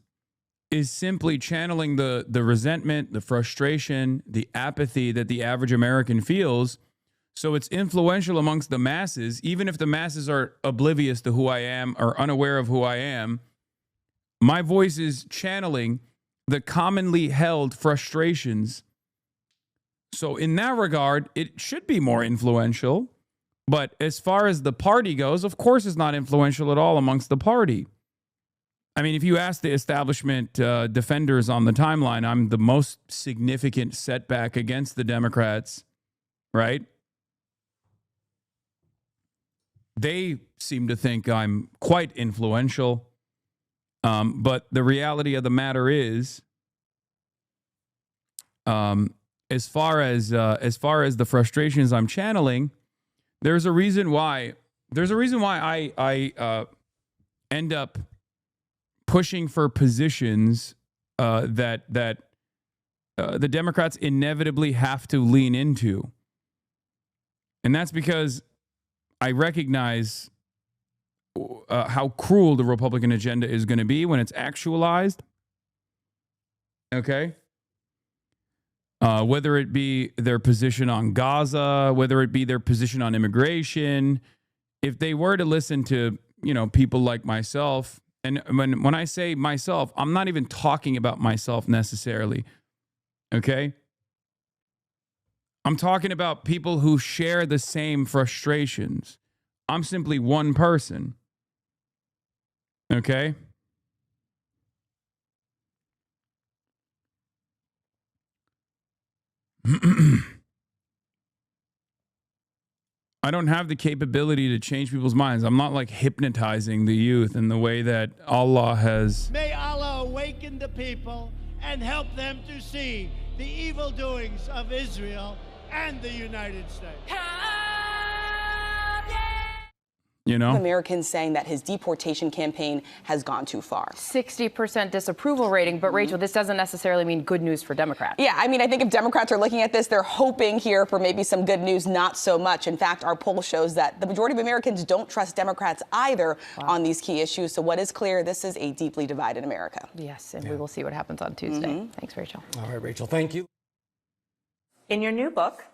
is simply channeling the resentment, the frustration, the apathy that the average American feels. So it's influential amongst the masses, even if the masses are oblivious to who I am or unaware of who I am. My voice is channeling the commonly held frustrations. So in that regard, it should be more influential. But as far as the party goes, of course it's not influential at all amongst the party. I mean, if you ask the establishment defenders on the timeline, I'm the most significant setback against the Democrats, right? They seem to think I'm quite influential. But the reality of the matter is, as far as the frustrations I'm channeling, there's a reason why There's a reason why I end up pushing for positions that the Democrats inevitably have to lean into. And that's because I recognize how cruel the Republican agenda is going to be when it's actualized. Okay? Whether it be their position on Gaza, whether it be their position on immigration, if they were to listen to, people like myself, and when I say myself, I'm not even talking about myself necessarily. Okay? I'm talking about people who share the same frustrations. I'm simply one person. Okay? I don't have the capability to change people's minds. I'm not like hypnotizing the youth in the way that Allah has. May Allah awaken the people and help them to see the evil doings of Israel and the United States. Americans saying that his deportation campaign has gone too far. 60% disapproval rating, but Rachel, this doesn't necessarily mean good news for Democrats. Yeah, I mean, I think if Democrats are looking at this, they're hoping here for maybe some good news, not so much. In fact, our poll shows that the majority of Americans don't trust Democrats either on these key issues. So what is clear, this is a deeply divided America. Yes, and we will see what happens on Tuesday. Thanks, Rachel. All right, Rachel, thank you. In your new book,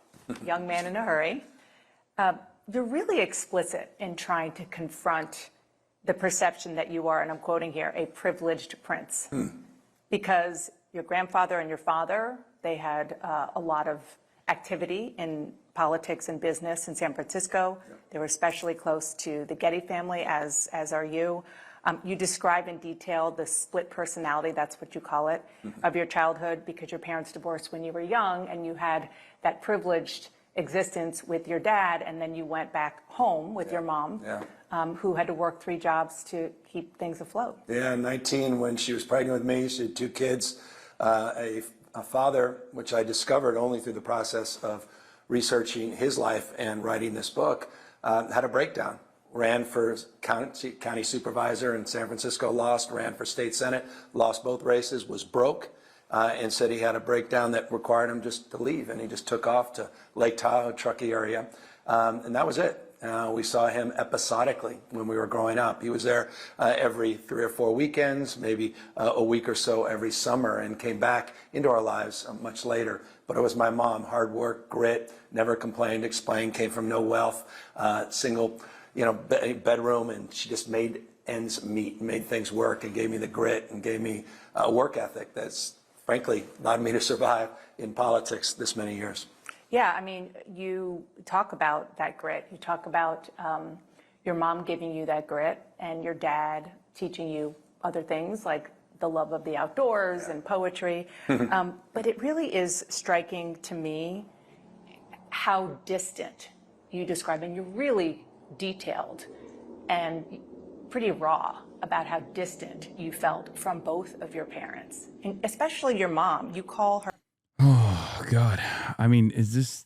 Young Man in a Hurry, you're really explicit in trying to confront the perception that you are, and I'm quoting here, a privileged prince. Because your grandfather and your father, they had a lot of activity in politics and business in San Francisco. They were especially close to the Getty family, as are you. You describe in detail the split personality, that's what you call it, of your childhood, because your parents divorced when you were young, and you had that privileged existence with your dad, and then you went back home with your mom, who had to work 3 jobs to keep things afloat. Yeah, 19 when she was pregnant with me. She had 2 kids, a father, which I discovered only through the process of researching his life and writing this book, had a breakdown. Ran for county supervisor in San Francisco, lost, ran for state senate, lost both races, was broke. And said he had a breakdown that required him just to leave, and he just took off to Lake Tahoe, Truckee area, and that was it. We saw him episodically when we were growing up. He was there every 3 or 4 weekends, maybe a week or so every summer, and came back into our lives much later. But it was my mom, hard work, grit, never complained, explained, came from no wealth, single, bedroom, and she just made ends meet, made things work, and gave me the grit and gave me a work ethic that's frankly allowed me to survive in politics this many years. Yeah, I mean, you talk about that grit. You talk about your mom giving you that grit and your dad teaching you other things like the love of the outdoors and poetry. But it really is striking to me how distant you describe, and you're really detailed and pretty raw about how distant you felt from both of your parents, and especially your mom. You call her. Oh, God. I mean, is this...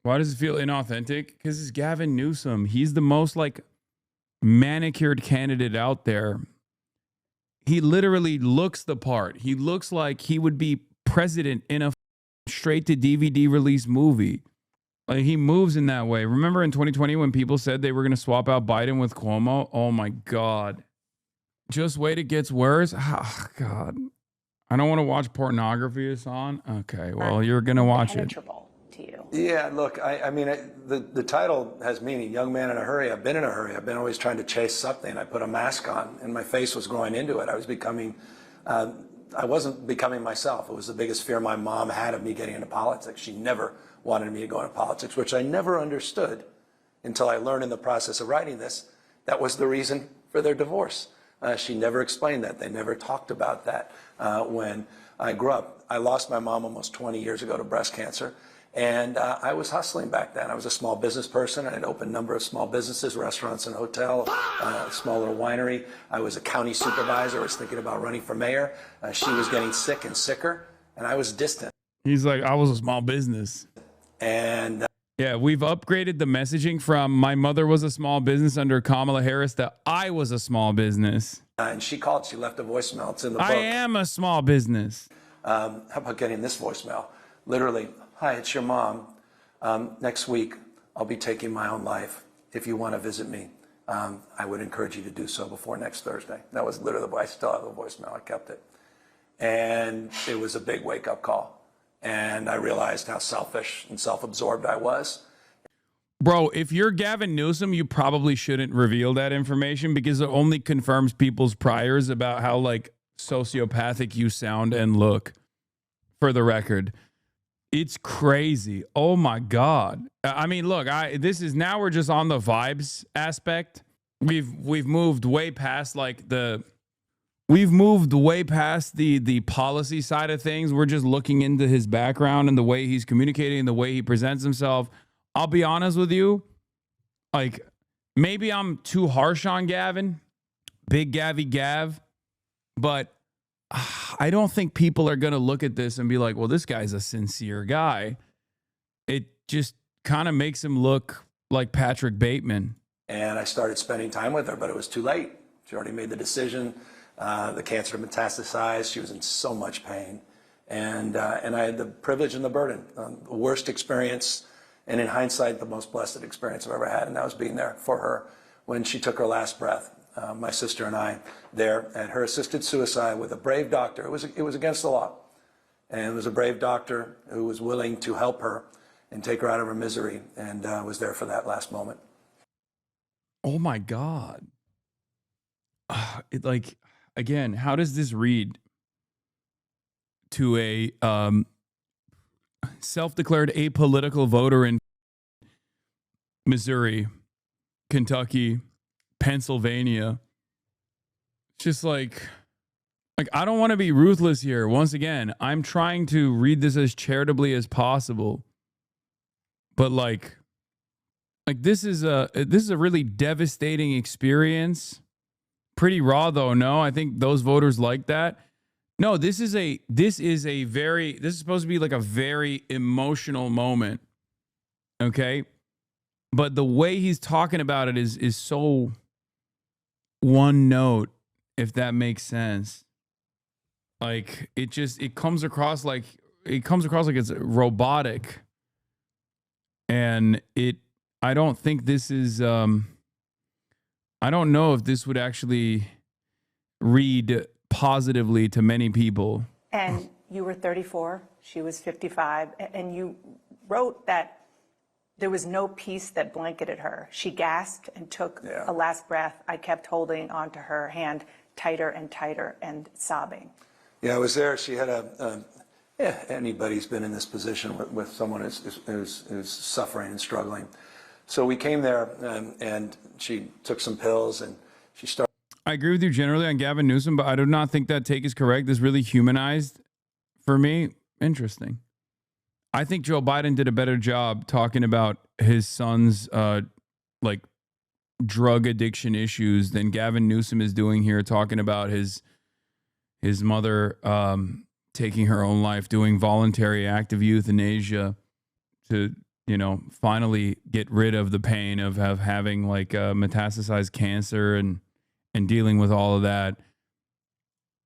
why does it feel inauthentic? Because it's Gavin Newsom. He's the most, manicured candidate out there. He literally looks the part. He looks like he would be president in a straight-to-DVD release movie. He moves in that way. Remember in 2020 when people said they were going to swap out Biden with Cuomo? Oh, my God. Just wait, it gets worse. Oh, God. I don't want to watch pornography, Hasan. Okay, well, you're going to watch it. To you. Yeah, look, I mean, the title has meaning, Young Man in a Hurry. I've been in a hurry. I've been always trying to chase something. I put a mask on, and my face was growing into it. I was becoming... I wasn't becoming myself. It was the biggest fear my mom had of me getting into politics. She never wanted me to go into politics, which I never understood until I learned in the process of writing this. That was the reason for their divorce. She never explained that. They never talked about that when I grew up. I lost my mom almost 20 years ago to breast cancer. And I was hustling back then. I was a small business person. I had opened a number of small businesses, restaurants and hotels, a small little winery. I was a county supervisor. I was thinking about running for mayor. She was getting sick and sicker, and I was distant. He's like, I was a small business. And Yeah, we've upgraded the messaging from my mother was a small business under Kamala Harris to I was a small business. And she called, she left a voicemail. It's in the book. I am a small business. How about getting this voicemail? Literally, hi, it's your mom. Next week, I'll be taking my own life. If you want to visit me, I would encourage you to do so before next Thursday. That was literally, I still have the voicemail, I kept it. And it was a big wake-up call. And I realized how selfish and self-absorbed I was. Bro, if you're Gavin Newsom, you probably shouldn't reveal that information because it only confirms people's priors about how like sociopathic you sound and look. For the record, it's crazy. Oh my God. I mean, look, this is now we're just on the vibes aspect. We've moved way past like the policy side of things. We're just looking into his background and the way he's communicating, the way he presents himself. I'll be honest with you, like maybe I'm too harsh on Gavin, Big Gavy Gav, but I don't think people are going to look at this and be like, well, this guy's a sincere guy. It just kind of makes him look like Patrick Bateman. And I started spending time with her, but it was too late. She already made the decision. The cancer had metastasized. She was in so much pain. And I had the privilege and the burden, the worst experience, and in hindsight, the most blessed experience I've ever had, and that was being there for her when she took her last breath. My sister and I there at her assisted suicide with a brave doctor. It was against the law. And it was a brave doctor who was willing to help her and take her out of her misery and was there for that last moment. Oh my God. Like, again, how does this read to a self-declared apolitical voter in Missouri, Kentucky, Pennsylvania? Just like I don't want to be ruthless here. Once again, I'm trying to read this as charitably as possible. But like this is a really devastating experience. Pretty raw though, no? I think those voters like that. No, this is supposed to be like a very emotional moment. Okay? But the way he's talking about it is so one note, if that makes sense. Like it comes across like it's robotic. And I don't think this is I don't know if this would actually read positively to many people. And you were 34, she was 55, and you wrote that there was no peace that blanketed her. She gasped and took a last breath. I kept holding onto her hand tighter and tighter and sobbing. Yeah, I was there. She had anybody's been in this position with someone who's suffering and struggling. So we came there and she took some pills and she started. I agree with you generally on Gavin Newsom, but I do not think that take is correct. This really humanized for me. Interesting. I think Joe Biden did a better job talking about his son's like drug addiction issues than Gavin Newsom is doing here, talking about his mother taking her own life, doing voluntary active euthanasia to, finally get rid of the pain of having like metastasized cancer and dealing with all of that.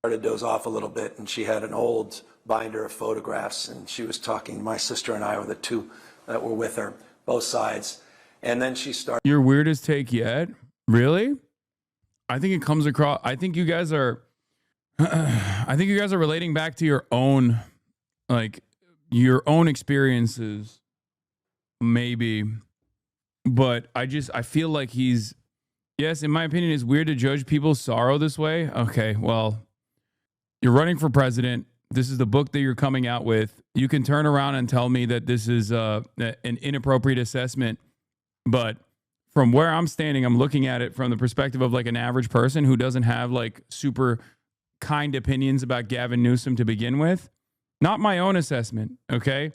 Started to doze off a little bit, and she had an old binder of photographs, and she was talking. My sister and I were the two that were with her, both sides. And then she started. Your weirdest take yet? Really? I think it comes across. I think you guys are relating back to your own experiences, maybe. But I feel like yes, in my opinion, it's weird to judge people's sorrow this way. Okay, well, you're running for president. This is the book that you're coming out with. You can turn around and tell me that this is an inappropriate assessment. But from where I'm standing, I'm looking at it from the perspective of like an average person who doesn't have like super kind opinions about Gavin Newsom to begin with. Not my own assessment, okay?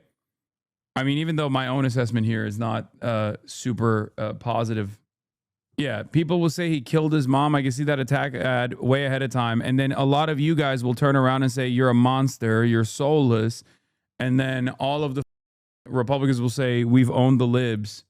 I mean, even though my own assessment here is not super positive. Yeah, people will say he killed his mom. I can see that attack ad way ahead of time. And then a lot of you guys will turn around and say, you're a monster, you're soulless. And then all of the Republicans will say, we've owned the libs.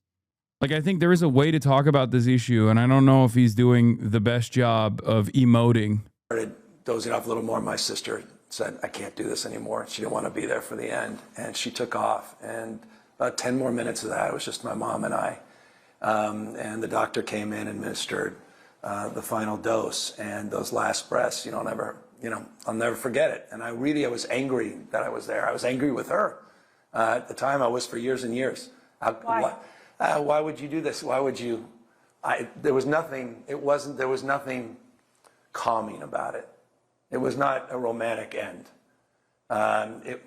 Like, I think there is a way to talk about this issue, and I don't know if he's doing the best job of emoting. Started dozing off a little more. My sister said, I can't do this anymore. She didn't want to be there for the end, and she took off. And about 10 more minutes of that, it was just my mom and I. And the doctor came in and administered the final dose, and those last breaths, I'll never forget it. And I was angry that I was there. I was angry with her. At the time, I was for years and years. Why? Why would you do this? Why would you? There was nothing calming about it. It was not a romantic end.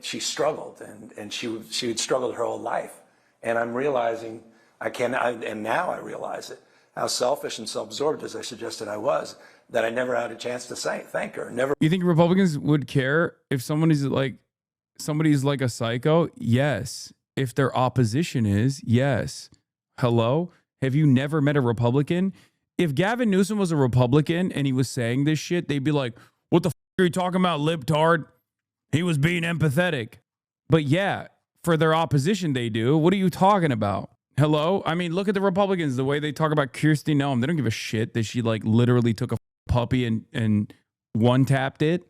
She struggled, and she had struggled her whole life. And I'm realizing and now I realize it, how selfish and self-absorbed, as I suggested I was, that I never had a chance to thank her. Never. You think Republicans would care if somebody's like a psycho? Yes. If their opposition is, yes. Hello? Have you never met a Republican? If Gavin Newsom was a Republican and he was saying this shit, they'd be like, what the f*** are you talking about, libtard? He was being empathetic. But yeah, for their opposition, they do. What are you talking about? Hello? I mean, look at the Republicans, the way they talk about Kirsti Noem. They don't give a shit that she like literally took a puppy and one-tapped it.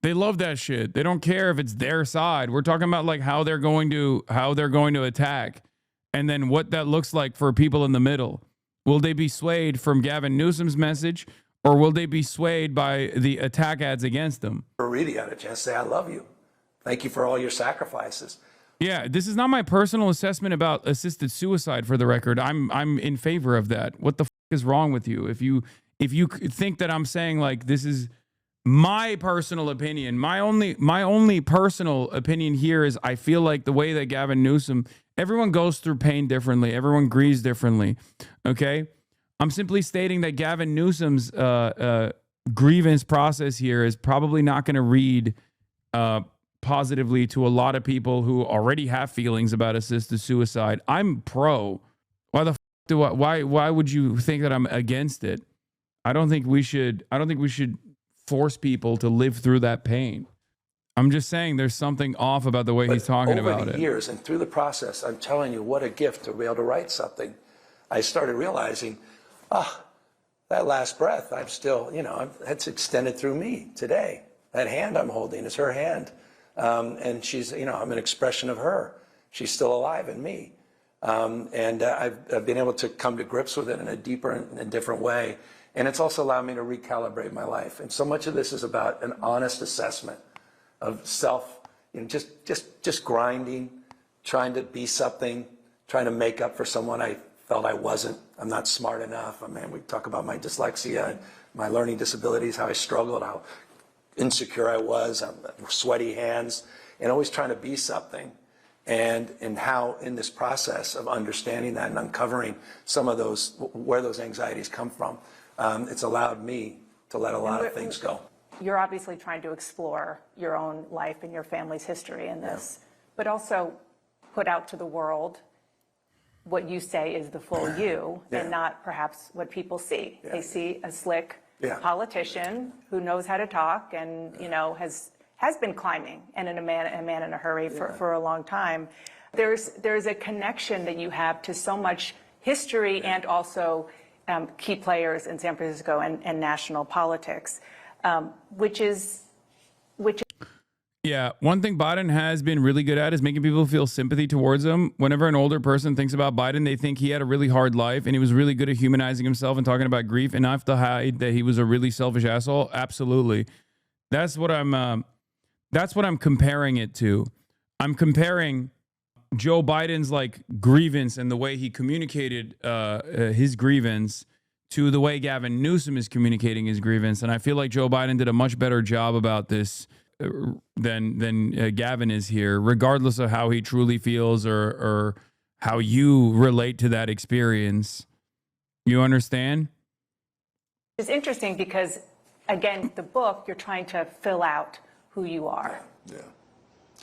They love that shit. They don't care if it's their side. We're talking about like how they're going to attack, and then what that looks like for people in the middle. Will they be swayed from Gavin Newsom's message, or will they be swayed by the attack ads against them? Really had a chance to say, I love you. Thank you for all your sacrifices. Yeah, this is not my personal assessment about assisted suicide, for the record. I'm in favor of that. What the f is wrong with you? If you think that I'm saying like this is my personal opinion, my only personal opinion here is I feel like the way that Gavin Newsom, everyone goes through pain differently. Everyone grieves differently. Okay? I'm simply stating that Gavin Newsom's grievance process here is probably not going to read positively to a lot of people who already have feelings about assisted suicide. I'm pro. Why would you think that I'm against it? I don't think we should force people to live through that pain. I'm just saying there's something off about the way he's talking about it. Over the years and through the process, I'm telling you, what a gift to be able to write something. I started realizing, that last breath, I'm still, it's extended through me today. That hand I'm holding is her hand. And she's, I'm an expression of her. She's still alive in me. And I've been able to come to grips with it in a deeper and different way. And it's also allowed me to recalibrate my life. And so much of this is about an honest assessment of self, just grinding, trying to be something, trying to make up for someone I felt I wasn't. I'm not smart enough. I mean, we talk about my dyslexia and my learning disabilities, how I struggled, how insecure I was, sweaty hands, and always trying to be something. And how in this process of understanding that and uncovering some of those, where those anxieties come from, it's allowed me to let a lot of things go. You're obviously trying to explore your own life and your family's history in this, but also put out to the world what you say is the full you and not perhaps what people see. They see a slick politician who knows how to talk and, has been climbing and a man in a hurry for a long time. There's a connection that you have to so much history and also key players in San Francisco and national politics, which is. Yeah, one thing Biden has been really good at is making people feel sympathy towards him. Whenever an older person thinks about Biden, they think he had a really hard life and he was really good at humanizing himself and talking about grief, and enough to hide that he was a really selfish asshole. Absolutely. That's what I'm comparing it to. I'm comparing Joe Biden's like grievance and the way he communicated his grievance to the way Gavin Newsom is communicating his grievance. And I feel like Joe Biden did a much better job about this than Gavin is here, regardless of how he truly feels or how you relate to that experience. You understand? It's interesting because, again, the book, you're trying to fill out who you are. Yeah.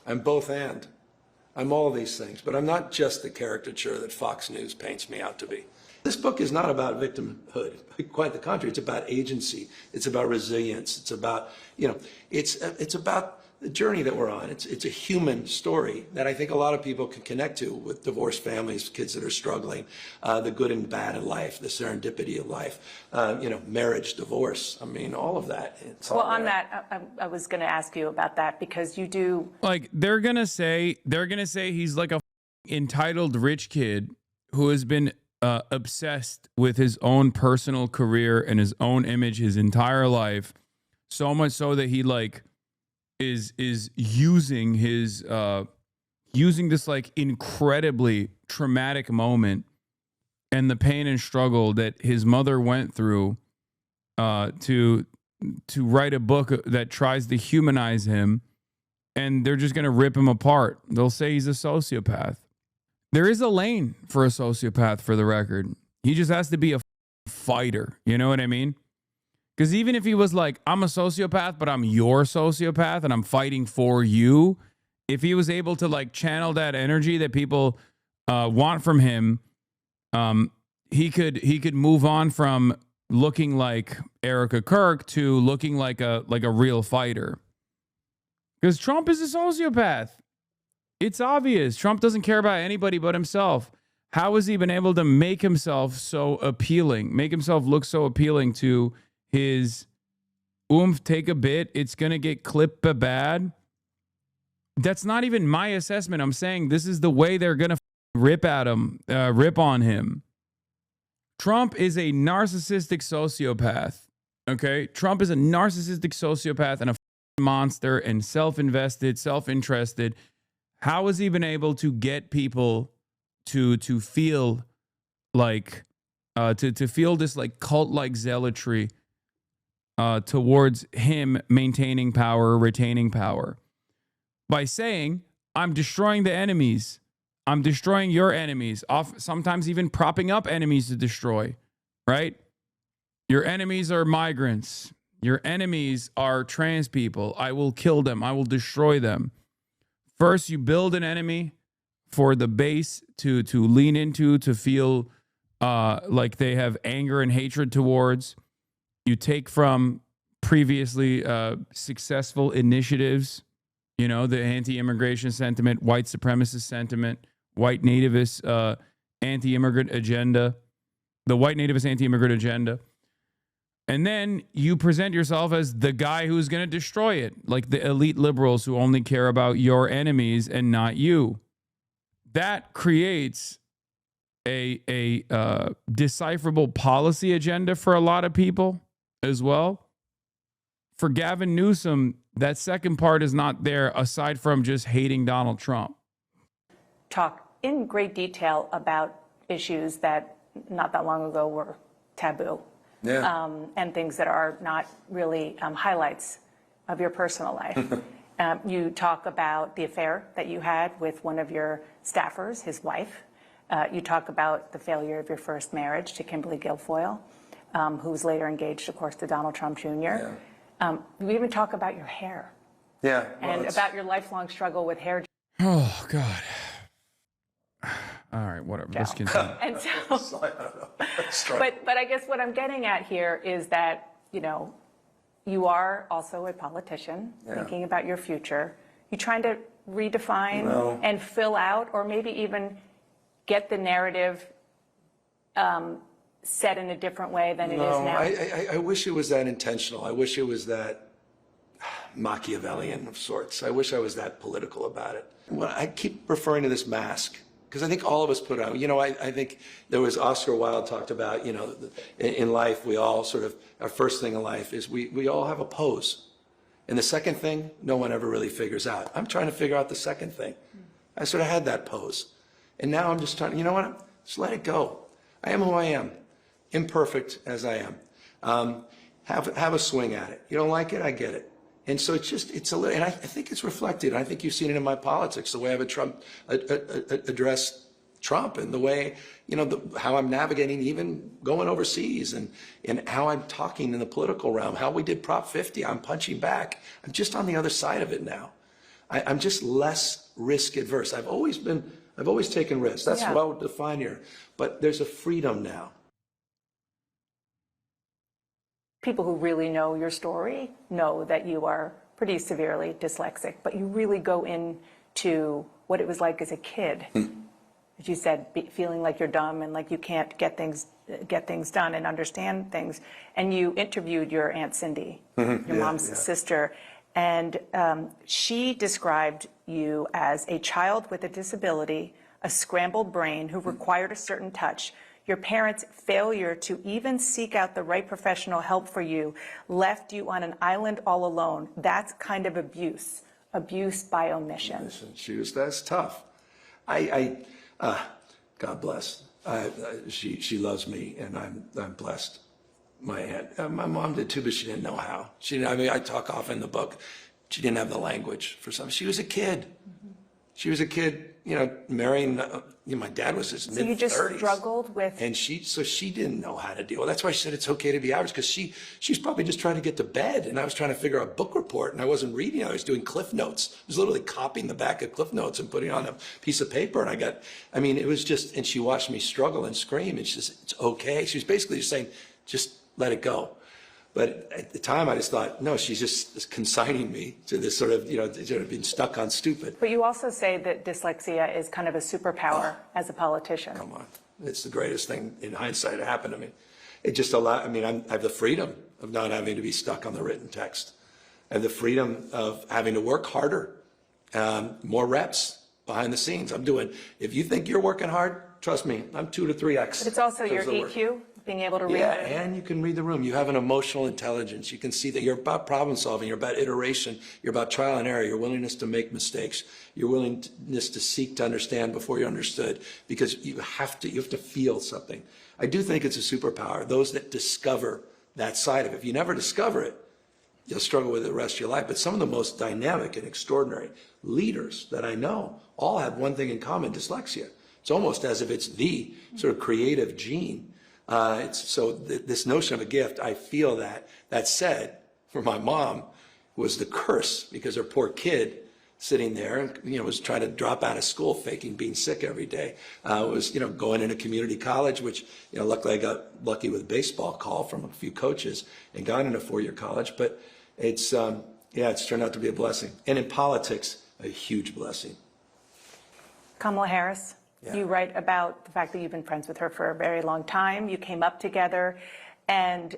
I'm both and. I'm all these things, but I'm not just the caricature that Fox News paints me out to be. This book is not about victimhood. Quite the contrary. It's about agency. It's about resilience. It's about, it's about the journey that we're on. It's a human story that I think a lot of people can connect to, with divorced families, kids that are struggling, the good and bad in life, the serendipity of life, marriage, divorce. I mean, all of that. Well, on that, I was going to ask you about that, because you do. Like, they're gonna say he's like a entitled rich kid who has been obsessed with his own personal career and his own image his entire life, so much so that he like is using his using this like incredibly traumatic moment and the pain and struggle that his mother went through to write a book that tries to humanize him, and they're just going to rip him apart. They'll say he's a sociopath. There is a lane for a sociopath, for the record. He just has to be a fighter. You know what I mean? Because even if he was like, I'm a sociopath, but I'm your sociopath and I'm fighting for you, if he was able to like channel that energy that people want from him, he could move on from looking like Erica Kirk to looking like a real fighter. Because Trump is a sociopath. It's obvious. Trump doesn't care about anybody but himself. How has he been able to make himself so appealing, make himself look so appealing to his take a bit, it's going to get clipped bad? That's not even my assessment. I'm saying this is the way they're going to rip on him. Trump is a narcissistic sociopath. Okay? Trump is a narcissistic sociopath and a monster and self-invested, self-interested. How has he been able to get people to feel like to feel this like cult-like zealotry towards him maintaining power, retaining power, by saying, I'm destroying the enemies. I'm destroying your enemies, sometimes even propping up enemies to destroy, right? Your enemies are migrants. Your enemies are trans people. I will kill them. I will destroy them. First, you build an enemy for the base to lean into, to feel like they have anger and hatred towards. You take from previously successful initiatives, the anti-immigration sentiment, white supremacist sentiment, white nativist anti-immigrant agenda, the white nativist anti-immigrant agenda. And then you present yourself as the guy who's going to destroy it, like the elite liberals who only care about your enemies and not you. That creates a decipherable policy agenda for a lot of people as well. For Gavin Newsom, that second part is not there, aside from just hating Donald Trump. Talk in great detail about issues that not that long ago were taboo. Yeah. And things that are not really highlights of your personal life. You talk about the affair that you had with one of your staffers, his wife. You talk about the failure of your first marriage to Kimberly Guilfoyle, who was later engaged, of course, to Donald Trump Jr. Yeah. You even talk about your hair. Yeah. And about your lifelong struggle with hair. Oh, God. All right, whatever. Let's continue. And so, but I guess what I'm getting at here is that, you are also a politician, thinking about your future. You're trying to redefine and fill out, or maybe even get the narrative set in a different way than it is now. I wish it was that intentional. I wish it was that Machiavellian of sorts. I wish I was that political about it. Well, I keep referring to this mask, because I think all of us put out, I think there was Oscar Wilde talked about, in life, we all sort of, our first thing in life is we all have a pose. And the second thing, no one ever really figures out. I'm trying to figure out the second thing. I sort of had that pose. And now I'm just trying, just let it go. I am who I am, imperfect as I am. Have a swing at it. You don't like it, I get it. And so it's a little, and I think it's reflected. I think you've seen it in my politics, the way I've addressed Trump, and the way, how I'm navigating, even going overseas, and how I'm talking in the political realm, how we did Prop 50. I'm punching back. I'm just on the other side of it now. I'm just less risk adverse. I've always taken risks. That's what I would define here. But there's a freedom now. People who really know your story know that you are pretty severely dyslexic, but you really go into what it was like as a kid. As you said, feeling like you're dumb and like you can't get things done and understand things. And you interviewed your Aunt Cindy, your mom's sister, and she described you as a child with a disability, a scrambled brain who required a certain touch. Your parents' failure to even seek out the right professional help for you left you on an island all alone. That's kind of abuse by omission. That's tough. God bless. She loves me, and I'm blessed. My aunt, my mom did too, but she didn't know how. I talk often in the book. She didn't have the language for something. She was a kid. She was a kid, marrying. My dad was his mid-30s. So you just struggled with. And she didn't know how to deal with it. That's why she said it's okay to be average, because she's probably just trying to get to bed, and I was trying to figure out a book report, and I wasn't reading. I was doing Cliff Notes. I was literally copying the back of Cliff Notes and putting it on a piece of paper, and it was just, and she watched me struggle and scream, and she says, it's okay. She was basically just saying, just let it go. But at the time, I just thought, no, she's just consigning me to this sort of, being stuck on stupid. But you also say that dyslexia is kind of a superpower as a politician. Come on. It's the greatest thing in hindsight that happened to me. It just allowed, I have the freedom of not having to be stuck on the written text. I have the freedom of having to work harder, more reps behind the scenes. If you think you're working hard, trust me, I'm 2 to 3x. But it's also your EQ. Being able to read. Yeah, and you can read the room. You have an emotional intelligence. You can see that you're about problem solving. You're about iteration. You're about trial and error. Your willingness to make mistakes. Your willingness to seek to understand before you're understood. Because you have to feel something. I do think it's a superpower. Those that discover that side of it. If you never discover it, you'll struggle with it the rest of your life. But some of the most dynamic and extraordinary leaders that I know all have one thing in common: dyslexia. It's almost as if it's the sort of creative gene. This notion of a gift, I feel that said, for my mom, was the curse, because her poor kid sitting there and, was trying to drop out of school, faking being sick every day, was, going into community college, which, luckily I got lucky with a baseball call from a few coaches and got into 4-year college. But it's turned out to be a blessing. And in politics, a huge blessing. Kamala Harris. Yeah. You write about the fact that you've been friends with her for a very long time. You came up together, and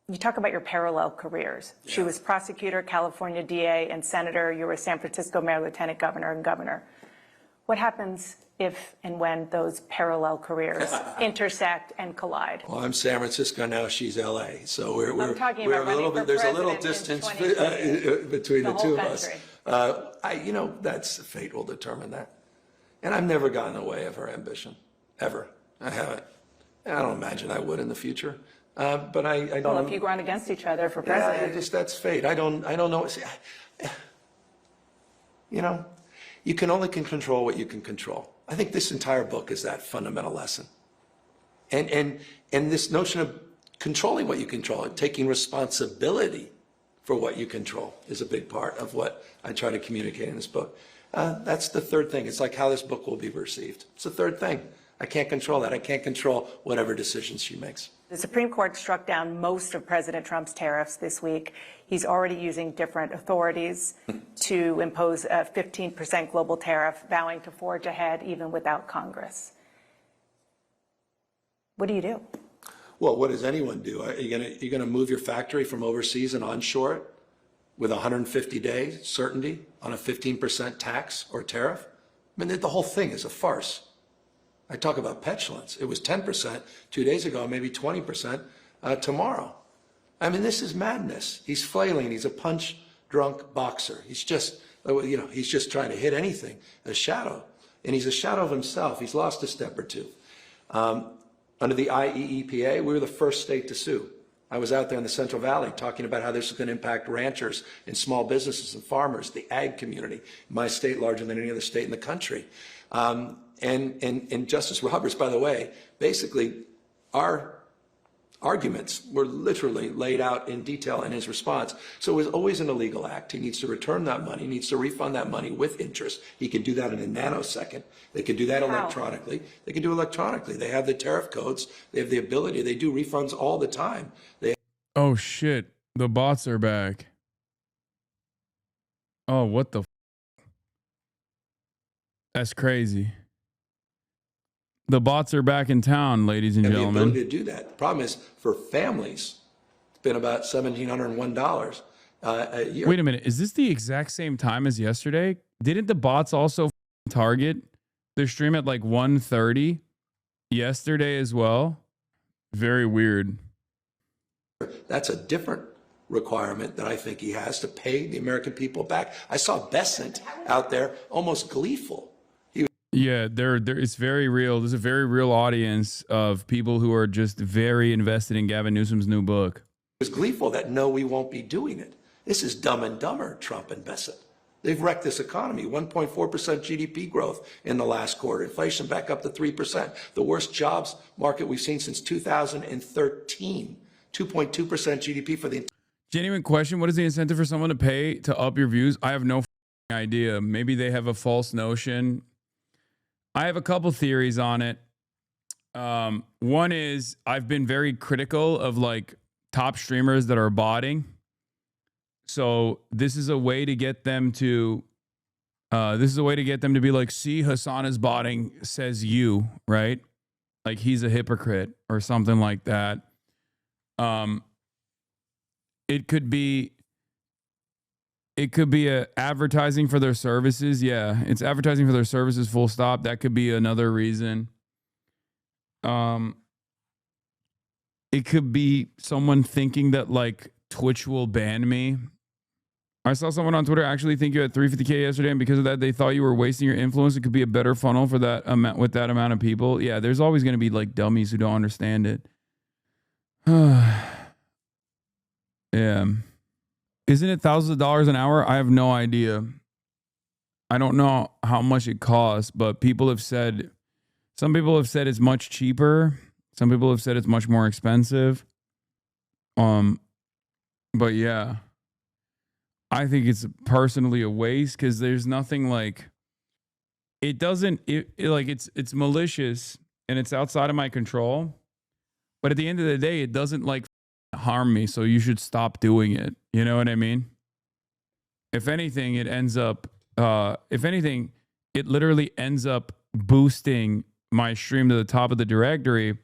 you talk about your parallel careers. Yeah. She was prosecutor, California DA, and senator. You were San Francisco mayor, lieutenant governor, and governor. What happens if and when those parallel careers intersect and collide? Well, I'm San Francisco now. She's LA, so we're talking about a little bit. There's a little distance between the two of us. That's fate will determine that. And I've never gotten in the way of her ambition, ever. I haven't. And I don't imagine I would in the future. But I don't. Well, if you run against each other for president, that's fate. I don't know. See, you can only control what you can control. I think this entire book is that fundamental lesson. And this notion of controlling what you control, taking responsibility for what you control, is a big part of what I try to communicate in this book. That's the third thing. It's like how this book will be received. It's the third thing. I can't control that. I can't control whatever decisions she makes. The Supreme Court struck down most of President Trump's tariffs this week. He's already using different authorities to impose a 15% global tariff, vowing to forge ahead even without Congress. What do you do? Well, what does anyone do? Are you gonna move your factory from overseas and onshore it with 150-day certainty on a 15% tax or tariff? I mean, the whole thing is a farce. I talk about petulance. It was 10% 2 days ago, maybe 20% tomorrow. I mean, this is madness. He's flailing. He's a punch-drunk boxer. He's just, he's just trying to hit anything, a shadow. And he's a shadow of himself. He's lost a step or two. Under the IEEPA, we were the first state to sue. I was out there in the Central Valley talking about how this is going to impact ranchers and small businesses and farmers, the ag community, my state larger than any other state in the country. And Justice Roberts, by the way, basically our arguments were literally laid out in detail in his response. So it was always an illegal act. He needs to return that money, needs to refund that money with interest. He can do that in a nanosecond. They can do that electronically. They can do electronically. They have the tariff codes. They have the ability. They do refunds all the time. Oh, shit. The bots are back. Oh, what the? That's crazy. The bots are back in town, ladies and gentlemen. The ability to do that. The problem is for families, it's been about $1,701 a year. Wait a minute. Is this the exact same time as yesterday? Didn't the bots also target their stream at like 1:30 yesterday as well? Very weird. That's a different requirement that I think he has to pay the American people back. I saw Besant out there almost gleeful. Yeah, it's very real. There's a very real audience of people who are just very invested in Gavin Newsom's new book. He was gleeful that no, we won't be doing it. This is Dumb and Dumber, Trump and Besant. They've wrecked this economy. 1.4% GDP growth in the last quarter. Inflation back up to 3%. The worst jobs market we've seen since 2013. 2.2% GDP for the... Genuine question. What is the incentive for someone to pay to up your views? I have no idea. Maybe they have a false notion. I have a couple theories on it. One is I've been very critical of like top streamers that are botting. So this is a way to get them to be like, see, Hasan is botting, says you, right? Like he's a hypocrite or something like that. It could be a advertising for their services. Yeah, it's advertising for their services, full stop. That could be another reason. It could be someone thinking that like Twitch will ban me. I saw someone on Twitter actually think you had 350K yesterday, and because of that, they thought you were wasting your influence. It could be a better funnel for that amount with that amount of people. Yeah, there's always going to be like dummies who don't understand it. Yeah. Isn't it thousands of dollars an hour? I have no idea. I don't know how much it costs, but some people have said it's much cheaper. Some people have said it's much more expensive. But yeah, I think it's personally a waste because there's nothing like, it's malicious and it's outside of my control. But at the end of the day, it doesn't like harm me. So you should stop doing it. You know what I mean? If anything, it literally ends up boosting my stream to the top of the directory.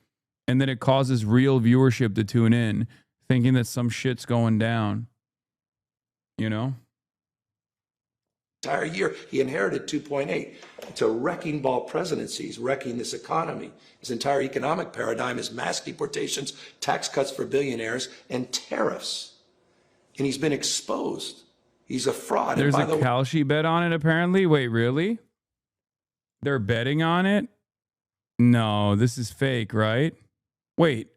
And then it causes real viewership to tune in, thinking that some shit's going down. You know? Entire year, he inherited 2.8. It's a wrecking ball presidency. He's wrecking this economy. His entire economic paradigm is mass deportations, tax cuts for billionaires, and tariffs. And he's been exposed. He's a fraud. There's a Kalshi bet on it, apparently. Wait, really? They're betting on it? No, this is fake, right? Wait,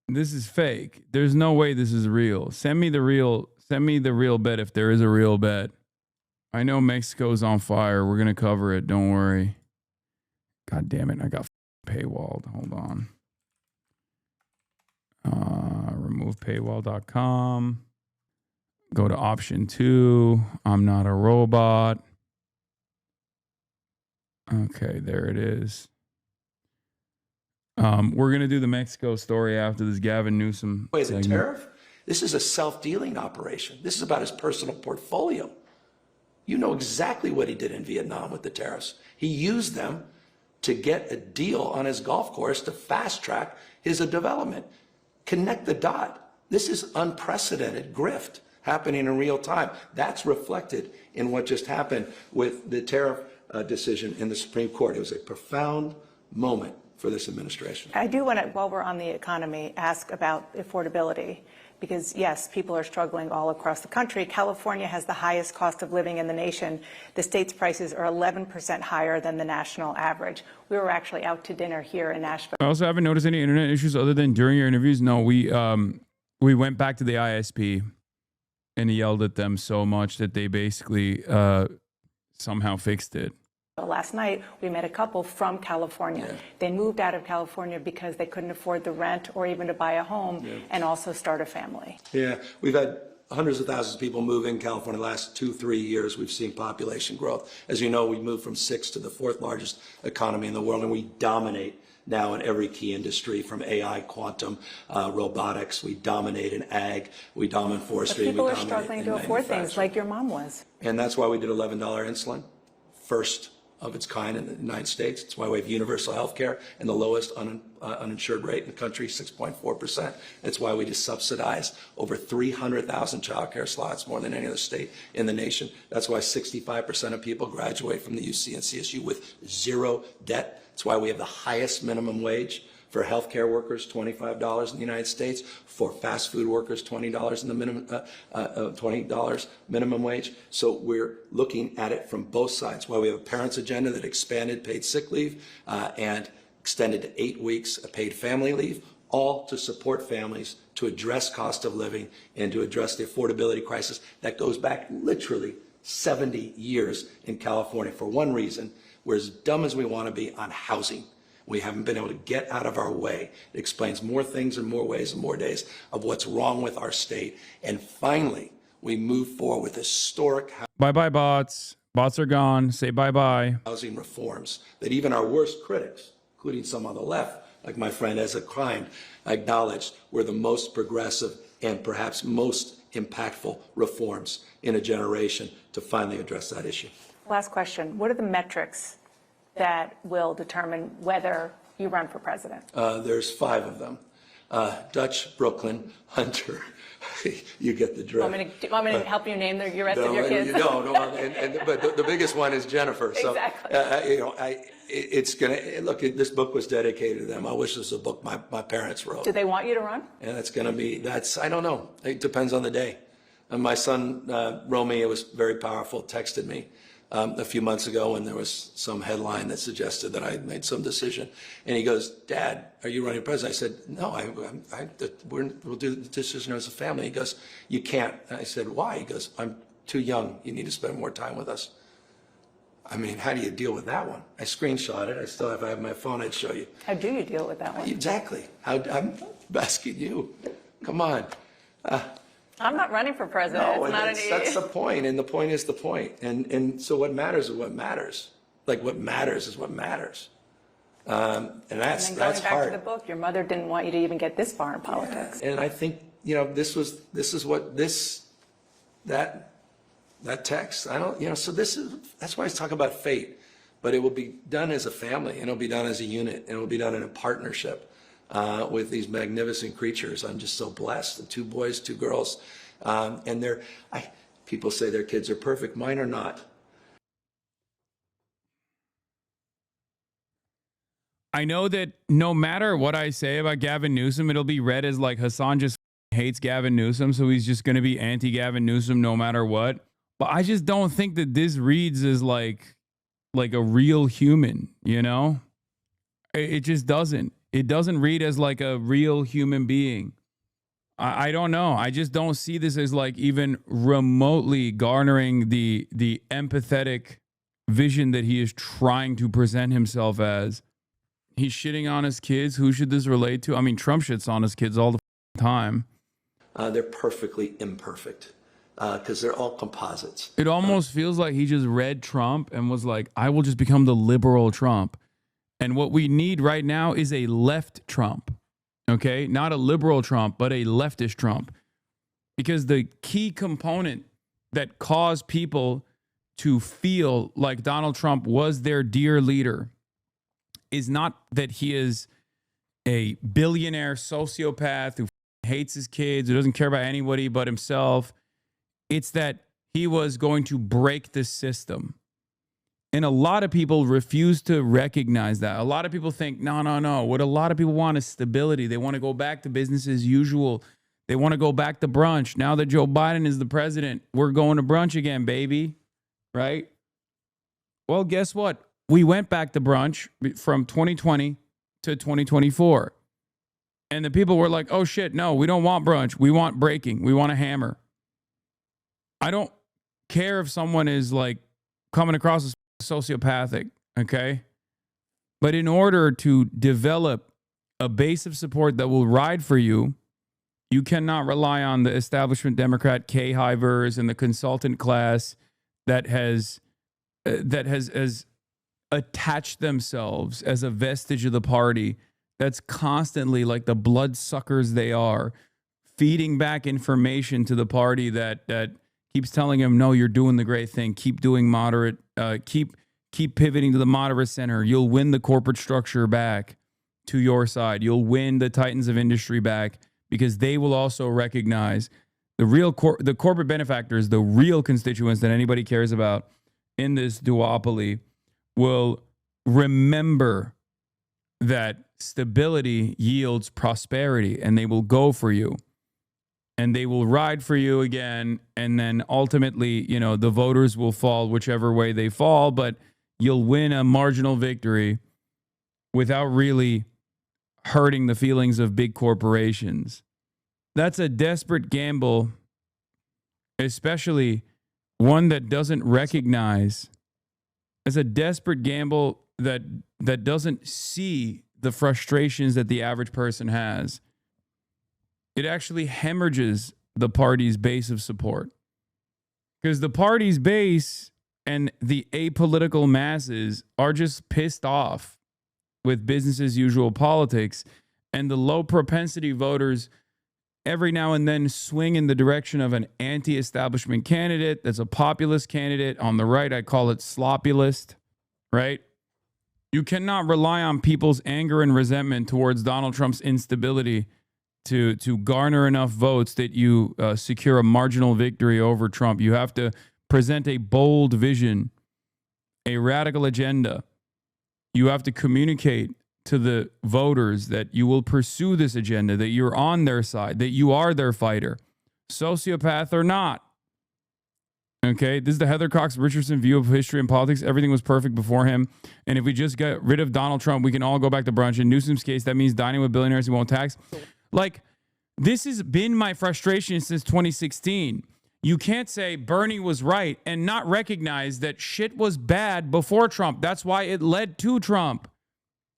this is fake. There's no way this is real. Send me the real bet if there is a real bet. I know Mexico's on fire. We're going to cover it. Don't worry. God damn it. I got paywalled. Hold on. Remove paywall.com. Go to option 2. I'm not a robot. Okay, there it is. We're going to do the Mexico story after this Gavin Newsom segment. The tariff? This is a self-dealing operation. This is about his personal portfolio. You know exactly what he did in Vietnam with the tariffs. He used them to get a deal on his golf course to fast-track his development. Connect the dot. This is unprecedented grift happening in real time. That's reflected in what just happened with the tariff decision in the Supreme Court. It was a profound moment for this administration. I do want to, while we're on the economy, ask about affordability. Because yes, people are struggling all across the country. California has the highest cost of living in the nation. The state's prices are 11% higher than the national average. We were actually out to dinner here in Nashville. I also haven't noticed any internet issues other than during your interviews. No, we went back to the ISP and yelled at them so much that they basically somehow fixed it. Last night, we met a couple from California. Yeah. They moved out of California because they couldn't afford the rent or even to buy a home and also start a family. Yeah, we've had hundreds of thousands of people move in California the last 2-3 years. We've seen population growth. As you know, we moved from 6th to the 4th largest economy in the world, and we dominate now in every key industry, from AI, quantum, robotics. We dominate in ag, we dominate in forestry. But people we are dominate struggling in to afford things manufacturing. like your mom was. And that's why we did $11 insulin, first of its kind in the United States. It's why we have universal health care and the lowest uninsured rate in the country, 6.4%. It's why we just subsidize over 300,000 child care slots, more than any other state in the nation. That's why 65% of people graduate from the UC and CSU with zero debt. It's why we have the highest minimum wage for healthcare workers, $25 in the United States. For fast food workers, $20 in the minimum, $20 minimum wage. So we're looking at it from both sides. Why we have a parents' agenda that expanded paid sick leave and extended to 8 weeks of paid family leave, all to support families, to address cost of living, and to address the affordability crisis that goes back literally 70 years in California. For one reason, we're as dumb as we want to be on housing. We haven't been able to get out of our way. It explains more things in more ways and more days of what's wrong with our state. And finally, we move forward with historic Bye-bye, bots. Bots are gone. Say bye-bye. housing reforms that even our worst critics, including some on the left, like my friend Ezra Klein, acknowledged were the most progressive and perhaps most impactful reforms in a generation to finally address that issue. Last question. What are the metrics that will determine whether you run for president? There's 5 of them. Dutch, Brooklyn, Hunter. You get the drift. Want me to help you name the rest of your kids? No, but the biggest one is Jennifer. So, Exactly. It's gonna look. This book was dedicated to them. I wish this was a book my parents wrote. Do they want you to run? And it's gonna be. I don't know. It depends on the day. And my son Romy, it was very powerful, texted me a few months ago when there was some headline that suggested that I had made some decision. And he goes, "Dad, are you running president?" I said, "No, we'll do the decision as a family." He goes, "You can't." And I said, "Why?" He goes, "I'm too young. You need to spend more time with us." I mean, how do you deal with that one? I screenshot it. I have my phone, I'd show you. How do you deal with that one? Exactly. I'm asking you. Come on. I'm not running for president. No, it's not that's the point, and the point is the point. And so what matters is what matters. Like what matters is what matters. And that's and then going back hard. to the book, your mother didn't want you to even get this far in politics. And I think, that text, so that's why I talk about fate. But it will be done as a family, and it'll be done as a unit, and it'll be done in a partnership with these magnificent creatures. I'm just so blessed. The 2 boys, 2 girls, and people say their kids are perfect. Mine are not. I know that no matter what I say about Gavin Newsom, it'll be read as like Hasan just hates Gavin Newsom, so he's just going to be anti-Gavin Newsom no matter what. But I just don't think that this reads as like a real human, you know? It just doesn't. It doesn't read as like a real human being. I don't know. I just don't see this as like even remotely garnering the empathetic vision that he is trying to present himself as. He's shitting on his kids. Who should this relate to? I mean, Trump shits on his kids all the time. They're perfectly imperfect because they're all composites. It almost feels like he just read Trump and was like, I will just become the liberal Trump. And what we need right now is a left Trump. Okay? Not a liberal Trump, but a leftist Trump. Because the key component that caused people to feel like Donald Trump was their dear leader is not that he is a billionaire sociopath who hates his kids, who doesn't care about anybody but himself. It's that he was going to break the system. And a lot of people refuse to recognize that. A lot of people think, no. What a lot of people want is stability. They want to go back to business as usual. They want to go back to brunch. Now that Joe Biden is the president, we're going to brunch again, baby. Right? Well, guess what? We went back to brunch from 2020 to 2024. And the people were like, oh shit, no, we don't want brunch. We want breaking. We want a hammer. I don't care if someone is like coming across as sociopathic, okay? But in order to develop a base of support that will ride for you, you cannot rely on the establishment Democrat K-hivers and the consultant class that has attach themselves as a vestige of the party that's constantly, like the bloodsuckers they are, feeding back information to the party that keeps telling them, no, you're doing the great thing. Keep doing moderate, keep pivoting to the moderate center. You'll win the corporate structure back to your side. You'll win the titans of industry back, because they will also recognize the corporate benefactors, the real constituents that anybody cares about in this duopoly, will remember that stability yields prosperity, and they will go for you. And they will ride for you again. And then ultimately, you know, the voters will fall whichever way they fall, but you'll win a marginal victory without really hurting the feelings of big corporations. That's a desperate gamble, especially one that doesn't recognize. It's a desperate gamble that doesn't see the frustrations that the average person has. It actually hemorrhages the party's base of support, because the party's base and the apolitical masses are just pissed off with business as usual politics, and the low propensity voters every now and then swing in the direction of an anti-establishment candidate that's a populist candidate. On the right, I call it sloppulist, right? You cannot rely on people's anger and resentment towards Donald Trump's instability to garner enough votes that you secure a marginal victory over Trump. You have to present a bold vision, a radical agenda. You have to communicate to the voters that you will pursue this agenda, that you're on their side, that you are their fighter, sociopath or not. Okay, this is the Heather Cox Richardson view of history and politics. Everything was perfect before him. And if we just get rid of Donald Trump, we can all go back to brunch. In Newsom's case, that means dining with billionaires who won't tax. Like, this has been my frustration since 2016. You can't say Bernie was right and not recognize that shit was bad before Trump. That's why it led to Trump.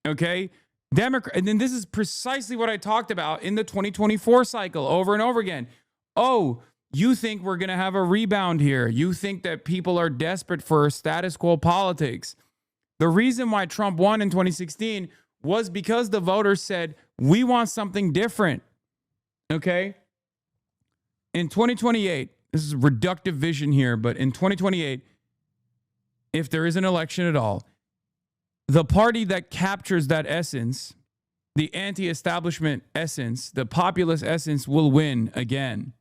Okay? And then this is precisely what I talked about in the 2024 cycle over and over again. Oh, you think we're going to have a rebound here. You think that people are desperate for status quo politics. The reason why Trump won in 2016 was because the voters said, we want something different. Okay? In 2028, this is reductive vision here, but in 2028, if there is an election at all, the party that captures that essence, the anti-establishment essence, the populist essence, will win again.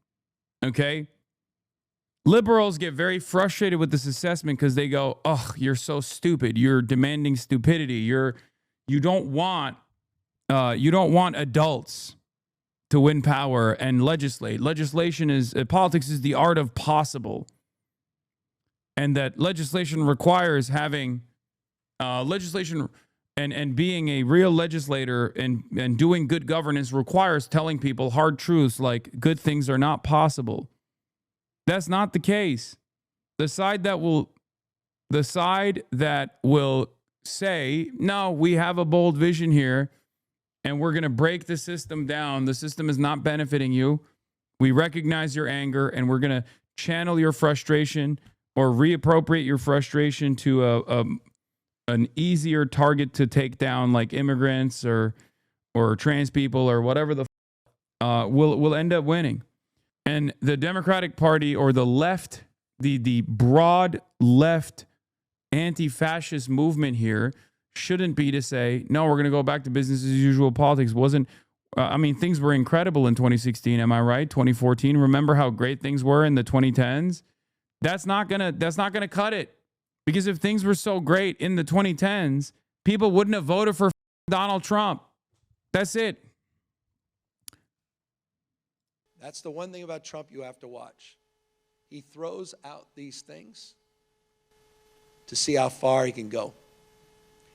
Okay? Liberals get very frustrated with this assessment because they go, "Oh, you're so stupid. You're demanding stupidity. You don't want adults to win power and legislate. Politics is the art of possible, and that legislation requires having legislation and being a real legislator and doing good governance requires telling people hard truths like good things are not possible." That's not the case. The side that will say, no, we have a bold vision here and we're going to break the system down. The system is not benefiting you. We recognize your anger and we're going to channel your frustration or reappropriate your frustration to an easier target to take down, like immigrants or trans people or whatever will end up winning. And the Democratic Party or the left, the broad left anti-fascist movement here shouldn't be to say, no, we're going to go back to business as usual politics. Things were incredible in 2016. Am I right? 2014. Remember how great things were in the 2010s? That's not gonna cut it. Because if things were so great in the 2010s, people wouldn't have voted for Donald Trump. That's it. That's the one thing about Trump you have to watch. He throws out these things to see how far he can go.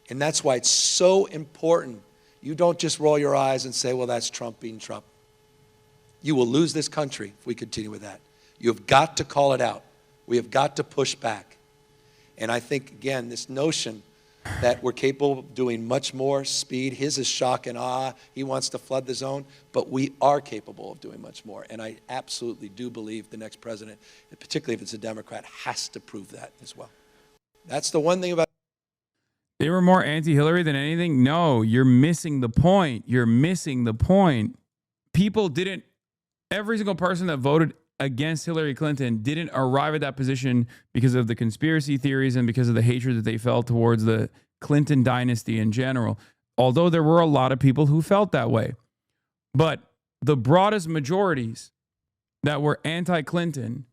And that's why it's so important. You don't just roll your eyes and say, well, that's Trump being Trump. You will lose this country if we continue with that. You have got to call it out. We have got to push back. And I think, again, this notion that we're capable of doing much more speed. His is shock and awe. He wants to flood the zone. But we are capable of doing much more. And I absolutely do believe the next president, particularly if it's a Democrat, has to prove that as well. That's the one thing about... They were more anti-Hillary than anything? No, you're missing the point. You're missing the point. People didn't, every single person that voted against Hillary Clinton didn't arrive at that position because of the conspiracy theories and because of the hatred that they felt towards the Clinton dynasty in general. Although there were a lot of people who felt that way. But the broadest majorities that were anti-Clinton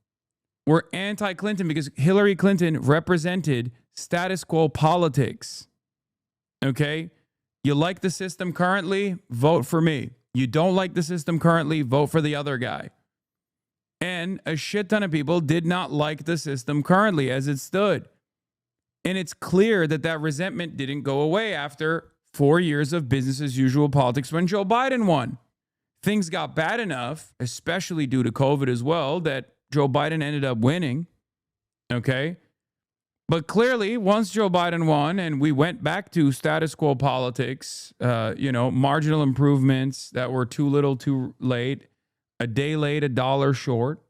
were anti-Clinton because Hillary Clinton represented status quo politics. Okay? You like the system currently? Vote for me. You don't like the system currently? Vote for the other guy. And a shit ton of people did not like the system currently as it stood. And it's clear that that resentment didn't go away after 4 years of business as usual politics when Joe Biden won. Things got bad enough, especially due to COVID as well, that Joe Biden ended up winning. Okay? But clearly, once Joe Biden won and we went back to status quo politics, marginal improvements that were too little, too late, a day late, a dollar short,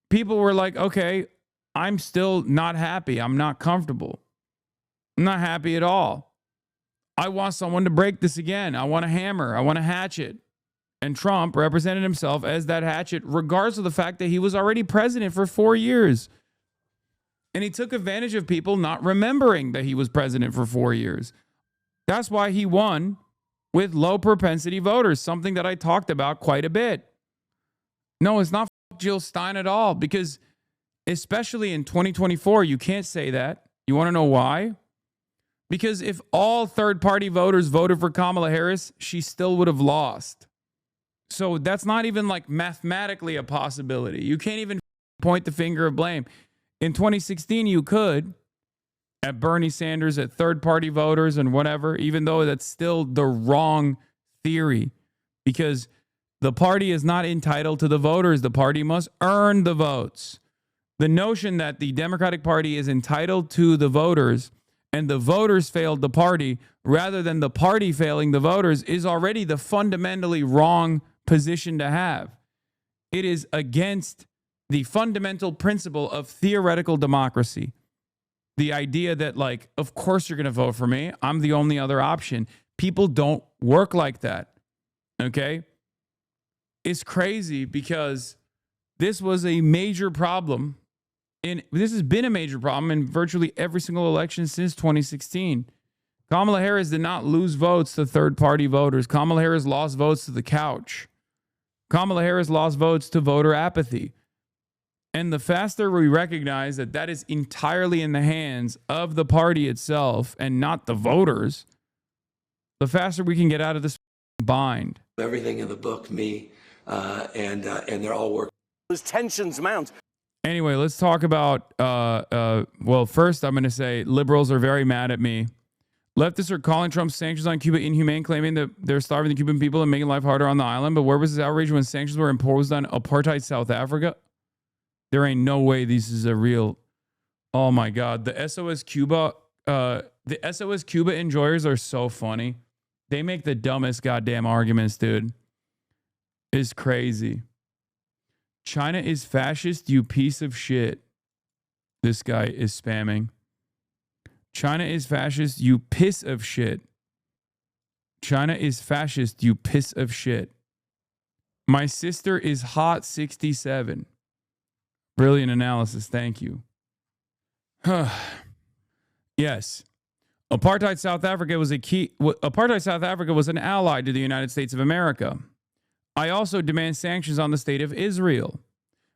people were like, okay, I'm still not happy. I'm not comfortable. I'm not happy at all. I want someone to break this again. I want a hammer. I want a hatchet. And Trump represented himself as that hatchet, regardless of the fact that he was already president for 4 years. And he took advantage of people not remembering that he was president for 4 years. That's why he won with low propensity voters, something that I talked about quite a bit. No, it's not Jill Stein at all, because especially in 2024, you can't say that. You want to know why? Because if all third-party voters voted for Kamala Harris, she still would have lost. So that's not even like mathematically a possibility. You can't even point the finger of blame. In 2016, you could, at Bernie Sanders, at third-party voters and whatever, even though that's still the wrong theory, because the party is not entitled to the voters. The party must earn the votes. The notion that the Democratic Party is entitled to the voters and the voters failed the party rather than the party failing the voters is already the fundamentally wrong position to have. It is against the fundamental principle of theoretical democracy. The idea that, like, of course you're going to vote for me. I'm the only other option. People don't work like that. Okay? It's crazy because this was a major problem. And this has been a major problem in virtually every single election since 2016. Kamala Harris did not lose votes to third-party voters. Kamala Harris lost votes to the couch. Kamala Harris lost votes to voter apathy. And the faster we recognize that that is entirely in the hands of the party itself and not the voters, the faster we can get out of this bind. Everything in the book, me, and they're all working. As tensions mount. Anyway, let's talk about, well, first I'm going to say liberals are very mad at me. Leftists are calling Trump's sanctions on Cuba inhumane, claiming that they're starving the Cuban people and making life harder on the island. But where was this outrage when sanctions were imposed on apartheid South Africa? There ain't no way this is a real... Oh, my God. The SOS Cuba enjoyers are so funny. They make the dumbest goddamn arguments, dude. It's crazy. China is fascist, you piece of shit. This guy is spamming. China is fascist, you piss of shit. China is fascist, you piss of shit. My sister is hot 67. Brilliant analysis. Thank you. Yes. Apartheid South Africa was Apartheid South Africa was an ally to the United States of America. I also demand sanctions on the state of Israel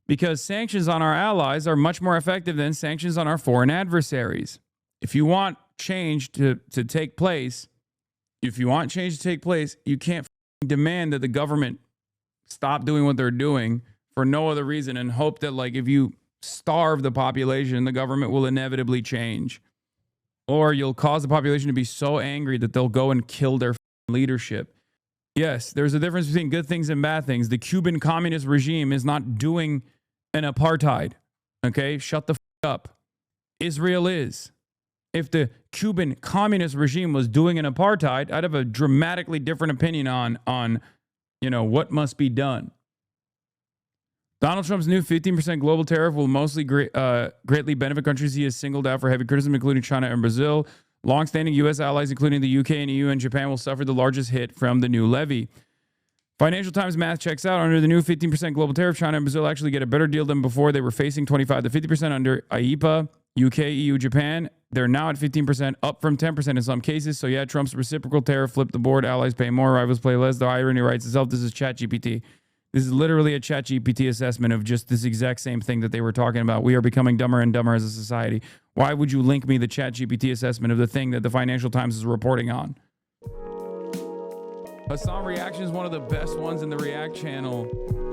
because sanctions on our allies are much more effective than sanctions on our foreign adversaries. If you want change to take place, you can't demand that the government stop doing what they're doing for no other reason and hope that, like, if you starve the population, the government will inevitably change. Or you'll cause the population to be so angry that they'll go and kill their leadership. Yes, there's a difference between good things and bad things. The Cuban communist regime is not doing an apartheid. Okay? Shut the up. Israel is. If the Cuban communist regime was doing an apartheid, I'd have a dramatically different opinion on what must be done. Donald Trump's new 15% global tariff will mostly greatly benefit countries he has singled out for heavy criticism, including China and Brazil. Longstanding U.S. allies, including the UK and EU and Japan, will suffer the largest hit from the new levy. Financial Times math checks out. Under the new 15% global tariff, China and Brazil actually get a better deal than before. They were facing 25 to 50% under IEEPA, UK, EU, Japan. They're now at 15%, up from 10% in some cases. So yeah, Trump's reciprocal tariff flipped the board. Allies pay more, rivals pay less. The irony writes itself. This is ChatGPT. This is literally a ChatGPT assessment of just this exact same thing that they were talking about. We are becoming dumber and dumber as a society. Why would you link me the ChatGPT assessment of the thing that the Financial Times is reporting on? Hasan Reactions, one of the best ones in the React channel.